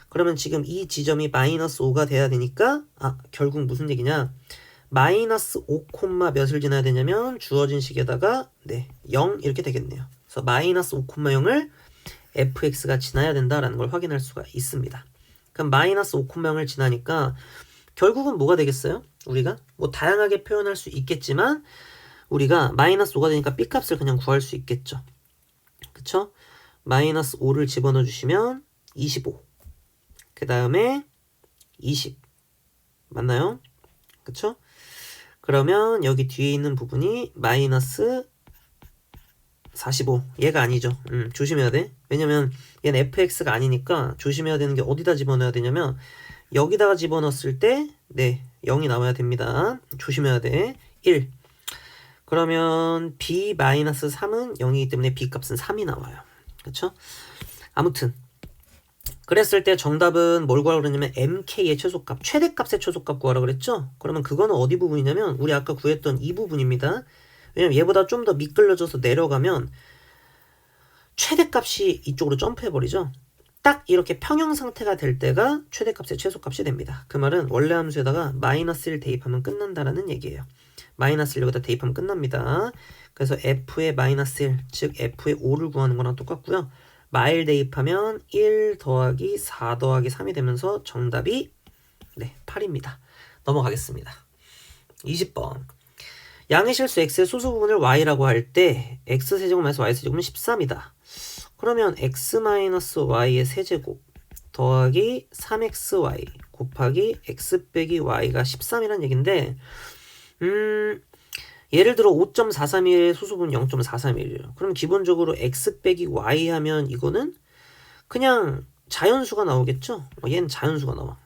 그러면 지금 이 지점이 마이너스 5가 돼야 되니까 결국 무슨 얘기냐, 마이너스 5 몇을 지나야 되냐면 주어진 식에다가 0 이렇게 되겠네요. 그래서 마이너스 5 0을 fx가 지나야 된다라는 걸 확인할 수가 있습니다. 그럼 마이너스 5 0을 지나니까 결국은 뭐가 되겠어요? 우리가 뭐 다양하게 표현할 수 있겠지만 우리가 마이너스 5가 되니까 b값을 그냥 구할 수 있겠죠. 그쵸? 마이너스 5를 집어넣어 주시면 25. 그 다음에 20. 맞나요? 그쵸? 그러면 여기 뒤에 있는 부분이 마이너스 45. 얘가 아니죠. 조심해야 돼. 왜냐면 얘는 fx가 아니니까 조심해야 되는 게 어디다 집어넣어야 되냐면 여기다가 집어넣었을 때 0이 나와야 됩니다. 조심해야 돼. 1. 그러면 b-3은 0이기 때문에 b값은 3이 나와요. 그쵸? 아무튼 그랬을 때 정답은 뭘 구하라고 그랬냐면 mk의 최소값, 최대값의 최소값 구하라고 그랬죠? 그러면 그거는 어디 부분이냐면 우리 아까 구했던 이 부분입니다. 왜냐면 얘보다 좀 더 미끌려져서 내려가면 최대값이 이쪽으로 점프해버리죠. 딱 이렇게 평형 상태가 될 때가 최대값의 최소값이 됩니다. 그 말은 원래 함수에다가 마이너스 1 대입하면 끝난다라는 얘기예요. 마이너스 1 여기다 대입하면 끝납니다. 그래서 f의 마이너스 1, 즉 f의 5를 구하는 거랑 똑같고요. 마일 대입하면 1 더하기 4 더하기 3이 되면서 정답이 8입니다. 넘어가겠습니다. 20번. 양의 실수 x의 소수 부분을 y라고 할 때 x세제곱 마이너스 y세제곱은 13이다. 그러면 x-y의 세제곱 더하기 3xy 곱하기 x 빼기 y가 13이란 얘긴데 예를 들어 5.431의 소수분 0.431이에요. 그럼 기본적으로 x 빼기 y 하면 이거는 그냥 자연수가 나오겠죠? 얘는 자연수가 나와.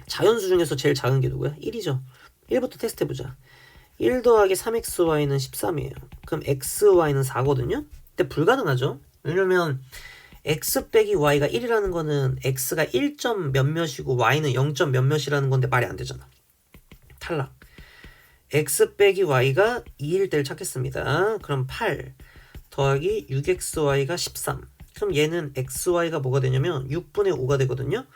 자연수 중에서 제일 작은 게 누구야? 1이죠. 1부터 테스트 해보자. 1 더하기 3xy는 13이에요. 그럼 xy는 4거든요? 근데 불가능하죠? 왜냐면 x 빼기 y가 1이라는 거는 x가 1. 몇몇이고 y는 0. 몇몇이라는 건데 말이 안 되잖아. 탈락. x 빼기 y가 2일 때를 찾겠습니다. 그럼 8 더하기 6xy가 13. 그럼 얘는 xy가 뭐가 되냐면 6분의 5가 되거든요.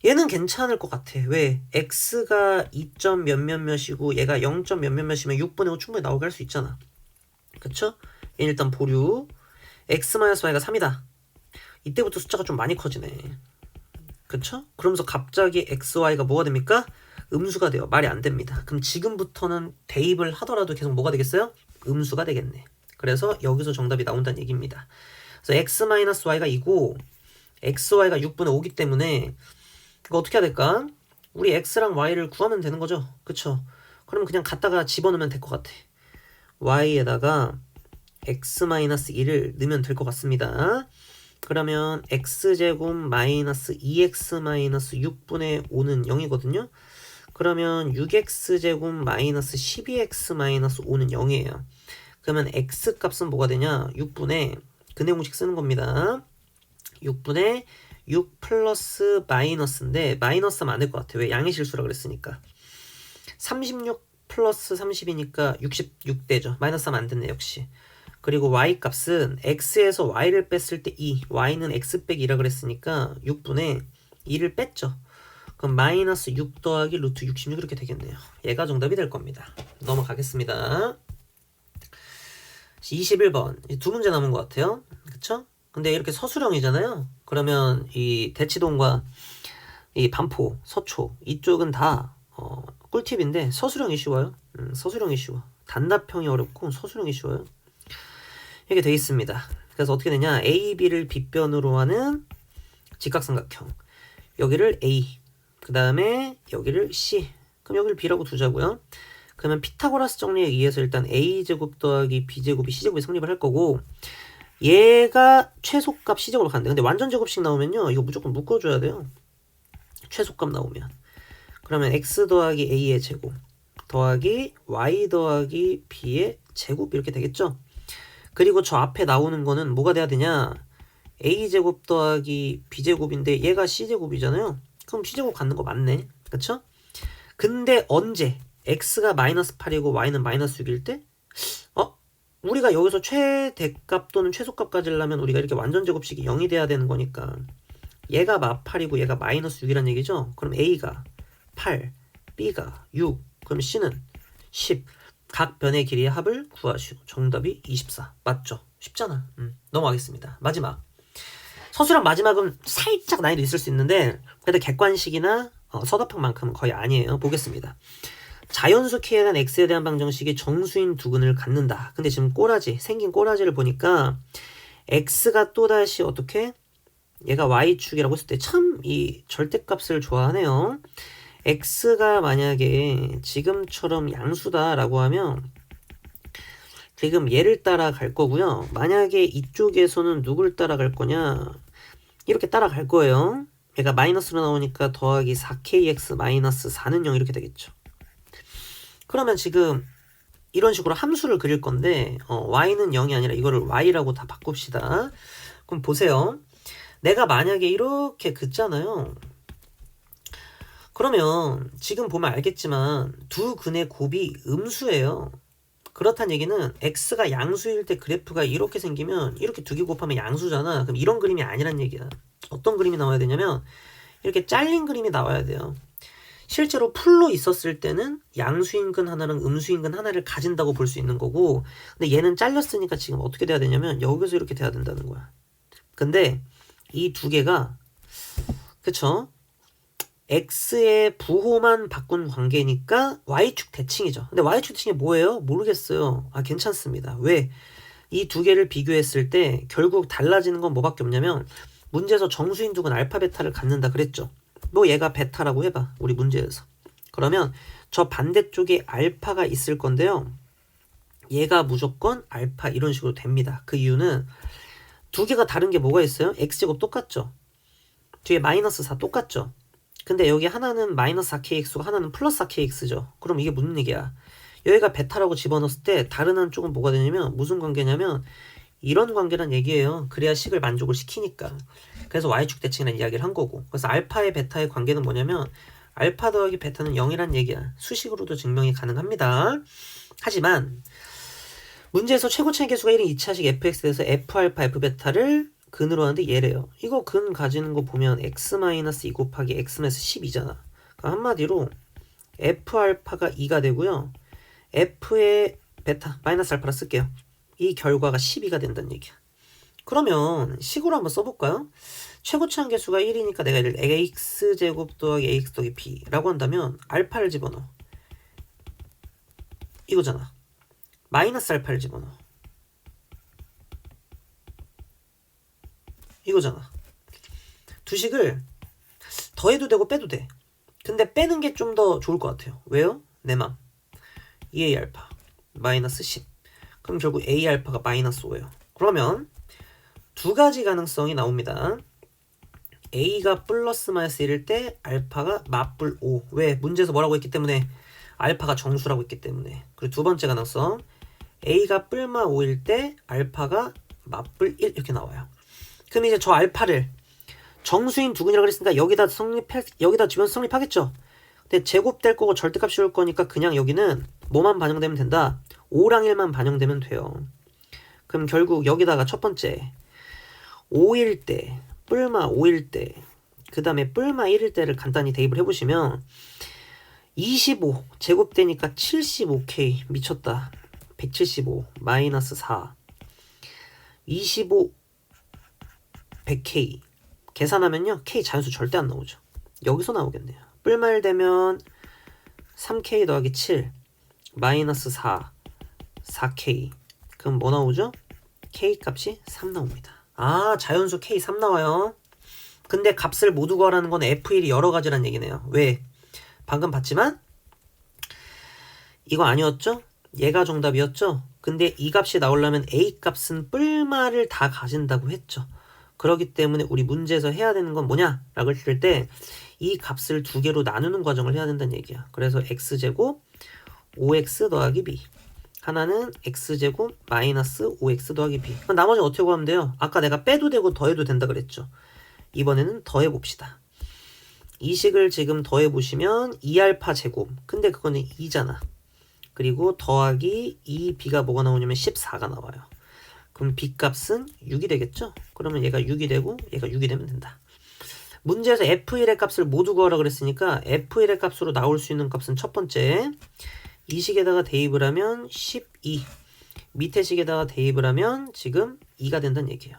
얘는 괜찮을 것 같아. 왜? x가 2. 몇몇몇이고 얘가 0. 몇몇몇이면 6분의 5 충분히 나오게 할 수 있잖아. 그쵸? 얘는 일단 보류. x-y가 3이다. 이때부터 숫자가 좀 많이 커지네. 그쵸? 그러면서 갑자기 xy가 뭐가 됩니까? 음수가 돼요. 말이 안 됩니다. 그럼 지금부터는 대입을 하더라도 계속 뭐가 되겠어요? 음수가 되겠네. 그래서 여기서 정답이 나온다는 얘기입니다. 그래서 x-y가 2고 xy가 6분의 5기 때문에 이거 어떻게 해야 될까? 우리 x랑 y를 구하면 되는 거죠. 그쵸? 그럼 그냥 갖다가 집어넣으면 될 것 같아. y에다가 x-1을 넣으면 될 것 같습니다. 그러면 x제곱 마이너스 2x 마이너스 6분의 5는 0이거든요. 그러면 6x제곱 마이너스 12x 마이너스 5는 0이에요. 그러면 x값은 뭐가 되냐? 6분의 근해 공식 쓰는 겁니다. 6분의 6 플러스 마이너스인데 마이너스하면 안 될 것 같아. 왜? 양의 실수라 그랬으니까. 36 플러스 30이니까 66되죠. 마이너스하면 안 됐네 역시. 그리고 y 값은 x에서 y를 뺐을 때 2, y는 x 빼기 2라 그랬으니까 6분의 2를 뺐죠. 그럼 마이너스 6 더하기 루트 66 이렇게 되겠네요. 얘가 정답이 될 겁니다. 넘어가겠습니다. 21번. 두 문제 남은 것 같아요. 그쵸? 근데 이렇게 서술형이잖아요. 그러면 이 대치동과 이 반포, 서초 이쪽은 다 꿀팁인데 서술형이 쉬워요. 서술형이 쉬워. 단답형이 어렵고 서술형이 쉬워요. 이렇게 돼 있습니다. 그래서 어떻게 되냐? A, B를 빗변으로 하는 직각삼각형. 여기를 A, 그 다음에 여기를 C. 그럼 여기를 B라고 두자고요. 그러면 피타고라스 정리에 의해서 일단 A제곱 더하기 B제곱이 C제곱이 성립을 할 거고 얘가 최소값 C제곱으로 간대. 근데 완전 제곱식 나오면요. 이거 무조건 묶어줘야 돼요. 최소값 나오면. 그러면 X 더하기 A의 제곱 더하기 Y 더하기 B의 제곱 이렇게 되겠죠? 그리고 저 앞에 나오는 거는 뭐가 돼야 되냐? A제곱 더하기 B제곱인데 얘가 C제곱이잖아요. 그럼 C제곱 갖는 거 맞네. 그쵸? 근데 언제? X가 마이너스 8이고 Y는 마이너스 6일 때? 우리가 여기서 최대값 또는 최소값 가지려면 우리가 이렇게 완전 제곱식이 0이 돼야 되는 거니까 얘가 마8이고 얘가 마이너스 6이란 얘기죠? 그럼 A가 8, B가 6, 그럼 C는 10. 각 변의 길이의 합을 구하시오. 정답이 24. 맞죠? 쉽잖아. 넘어가겠습니다. 마지막. 서술형 마지막은 살짝 난이도 있을 수 있는데 그래도 객관식이나 서답형만큼은 거의 아니에요. 보겠습니다. 자연수 K에 대한 X에 대한 방정식이 정수인 두근을 갖는다. 근데 지금 생긴 꼬라지를 보니까 X가 또다시 어떻게? 얘가 Y축이라고 했을 때 참 이 절대값을 좋아하네요. X가 만약에 지금처럼 양수다라고 하면 지금 얘를 따라갈 거고요. 만약에 이쪽에서는 누굴 따라갈 거냐? 이렇게 따라갈 거예요. 얘가 마이너스로 나오니까 더하기 4kx 마이너스 4는 0 이렇게 되겠죠. 그러면 지금 이런 식으로 함수를 그릴 건데 y는 0이 아니라 이거를 y라고 다 바꿉시다. 그럼 보세요. 내가 만약에 이렇게 긋잖아요. 그러면 지금 보면 알겠지만 두 근의 곱이 음수예요. 그렇다는 얘기는 x가 양수일 때 그래프가 이렇게 생기면 이렇게 두 개 곱하면 양수잖아. 그럼 이런 그림이 아니란 얘기야. 어떤 그림이 나와야 되냐면 이렇게 잘린 그림이 나와야 돼요. 실제로 풀로 있었을 때는 양수인근 하나랑 음수인근 하나를 가진다고 볼 수 있는 거고 근데 얘는 잘렸으니까 지금 어떻게 돼야 되냐면 여기서 이렇게 돼야 된다는 거야. 근데 이 두 개가 그쵸? x의 부호만 바꾼 관계니까 y축 대칭이죠. 근데 y축 대칭이 뭐예요? 모르겠어요. 괜찮습니다. 왜? 이 두 개를 비교했을 때 결국 달라지는 건 뭐밖에 없냐면 문제에서 정수인 두근 알파 베타를 갖는다 그랬죠. 뭐 얘가 베타라고 해봐. 우리 문제에서. 그러면 저 반대쪽에 알파가 있을 건데요. 얘가 무조건 알파 이런 식으로 됩니다. 그 이유는 두 개가 다른 게 뭐가 있어요? x제곱 똑같죠. 뒤에 마이너스 4 똑같죠. 근데 여기 하나는 마이너스 4kx고 하나는 플러스 4kx죠. 그럼 이게 무슨 얘기야? 여기가 베타라고 집어넣었을 때 다른 한쪽은 뭐가 되냐면 무슨 관계냐면 이런 관계란 얘기예요. 그래야 식을 만족을 시키니까. 그래서 y축 대칭이라는 이야기를 한 거고. 그래서 알파의 베타의 관계는 뭐냐면 알파 더하기 베타는 0이란 얘기야. 수식으로도 증명이 가능합니다. 하지만 문제에서 최고차의 개수가 1인 2차식 fx에 대해서 f알파 f베타를 근으로 하는데 얘래요. 이거 근 가지는 거 보면 x-2 곱하기 x-12잖아. 그러니까 한마디로 f알파가 2가 되고요. f의 베타 마이너스 알파라 쓸게요. 이 결과가 12가 된다는 얘기야. 그러면 식으로 한번 써볼까요? 최고차한 개수가 1이니까 내가 이를 x제곱 더하기 ax 더하기 b라고 한다면 알파를 집어넣어. 이거잖아. 마이너스 알파를 집어넣어. 이거잖아. 두 식을 더해도 되고 빼도 돼. 근데 빼는 게 좀 더 좋을 것 같아요. 왜요? 내 맘. 2a 알파 마이너스 10. 그럼 결국 a 알파가 마이너스 5예요. 그러면 두 가지 가능성이 나옵니다. a가 플러스 마이너스 1일 때 알파가 맞불 5. 왜? 문제에서 뭐라고 했기 때문에? 알파가 정수라고 했기 때문에. 그리고 두 번째 가능성 a가 뿔마 5일 때 알파가 맞불 1 이렇게 나와요. 그럼 이제 저 알파를 정수인 두근이라고 그랬으니까 여기다 집어넣어서 성립하겠죠. 근데 제곱될 거고 절대값 씌울 거니까 그냥 여기는 뭐만 반영되면 된다? 5랑 1만 반영되면 돼요. 그럼 결국 여기다가 첫 번째 5일 때, 뿔마 5일 때, 그 다음에 뿔마 1일 때를 간단히 대입을 해보시면 25 제곱되니까 75K 미쳤다. 175 마이너스 4 25 100K 계산하면요 K 자연수 절대 안 나오죠. 여기서 나오겠네요. 뿔말 되면 3K 더하기 7 마이너스 4 4K 그럼 뭐 나오죠? K 값이 3 나옵니다. 아 자연수 K 3 나와요. 근데 값을 모두 구하라는 건 F1이 여러 가지란 얘기네요. 왜? 방금 봤지만 이거 아니었죠? 얘가 정답이었죠? 근데 이 값이 나오려면 A 값은 뿔말을 다 가진다고 했죠. 그렇기 때문에 우리 문제에서 해야 되는 건 뭐냐? 라고 했을 때 이 값을 두 개로 나누는 과정을 해야 된다는 얘기야. 그래서 x제곱 5x 더하기 b 하나는 x제곱 마이너스 5x 더하기 b 그럼 나머지 어떻게 구하면 돼요? 아까 내가 빼도 되고 더해도 된다 그랬죠. 이번에는 더해봅시다. 이 식을 지금 더해보시면 2알파 제곱 근데 그거는 2잖아. 그리고 더하기 2b가 뭐가 나오냐면 14가 나와요. 그럼 b 값은 6이 되겠죠? 그러면 얘가 6이 되고 얘가 6이 되면 된다. 문제에서 f1의 값을 모두 구하라 그랬으니까 f1의 값으로 나올 수 있는 값은 첫 번째 이 식에다가 대입을 하면 12 밑에 식에다가 대입을 하면 지금 2가 된다는 얘기예요.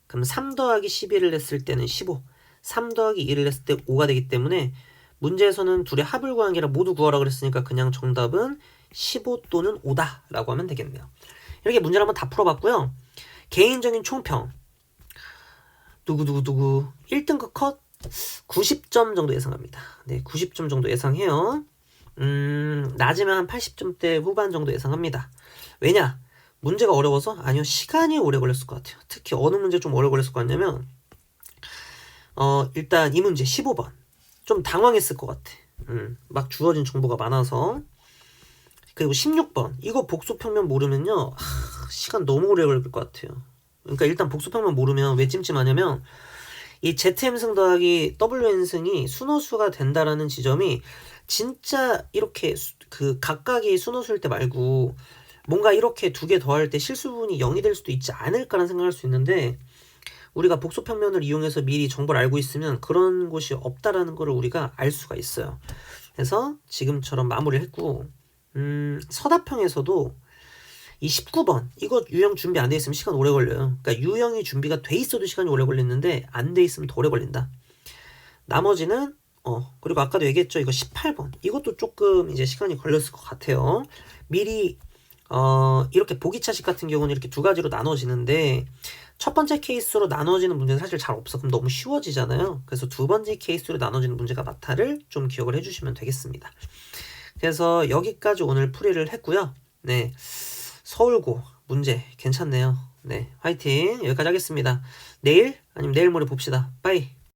그럼 3 더하기 12를 했을 때는 15 3 더하기 2를 했을 때 5가 되기 때문에 문제에서는 둘의 합을 구한 게 아니라 모두 구하라 그랬으니까 그냥 정답은 15 또는 5다 라고 하면 되겠네요. 이렇게 문제를 한번 다 풀어봤고요. 개인적인 총평 누구 1등급 컷 90점 정도 예상합니다. 네, 90점 정도 예상해요. 낮으면 한 80점대 후반 정도 예상합니다. 왜냐? 문제가 어려워서? 아니요, 시간이 오래 걸렸을 것 같아요. 특히 어느 문제 좀 오래 걸렸을 것 같냐면 일단 이 문제 15번 좀 당황했을 것 같아. 막 주어진 정보가 많아서. 그리고 16번 이거 복수평면 모르면요 시간 너무 오래 걸릴 것 같아요. 그러니까 일단 복수평면 모르면 왜 찜찜하냐면 이 ZM승 더하기 WN승이 순호수가 된다라는 지점이 진짜 이렇게 그 각각이 순호수일 때 말고 뭔가 이렇게 두 개 더할 때 실수분이 0이 될 수도 있지 않을까라는 생각을 할 수 있는데 우리가 복수평면을 이용해서 미리 정보를 알고 있으면 그런 곳이 없다라는 거를 우리가 알 수가 있어요. 그래서 지금처럼 마무리를 했고 서답형에서도 이 19번 이거 유형 준비 안 돼 있으면 시간 오래 걸려요. 그러니까 유형이 준비가 돼 있어도 시간이 오래 걸리는데 안 돼 있으면 더 오래 걸린다. 나머지는 그리고 아까도 얘기했죠. 이거 18번 이것도 조금 이제 시간이 걸렸을 것 같아요. 미리 이렇게 보기차식 같은 경우는 이렇게 두 가지로 나눠지는데 첫 번째 케이스로 나눠지는 문제는 사실 잘 없어. 그럼 너무 쉬워지잖아요. 그래서 두 번째 케이스로 나눠지는 문제가 많다를 좀 기억을 해주시면 되겠습니다. 그래서 여기까지 오늘 풀이를 했고요. 네, 서울고 문제 괜찮네요. 네, 화이팅. 여기까지 하겠습니다. 내일 아니면 내일 모레 봅시다. 빠이.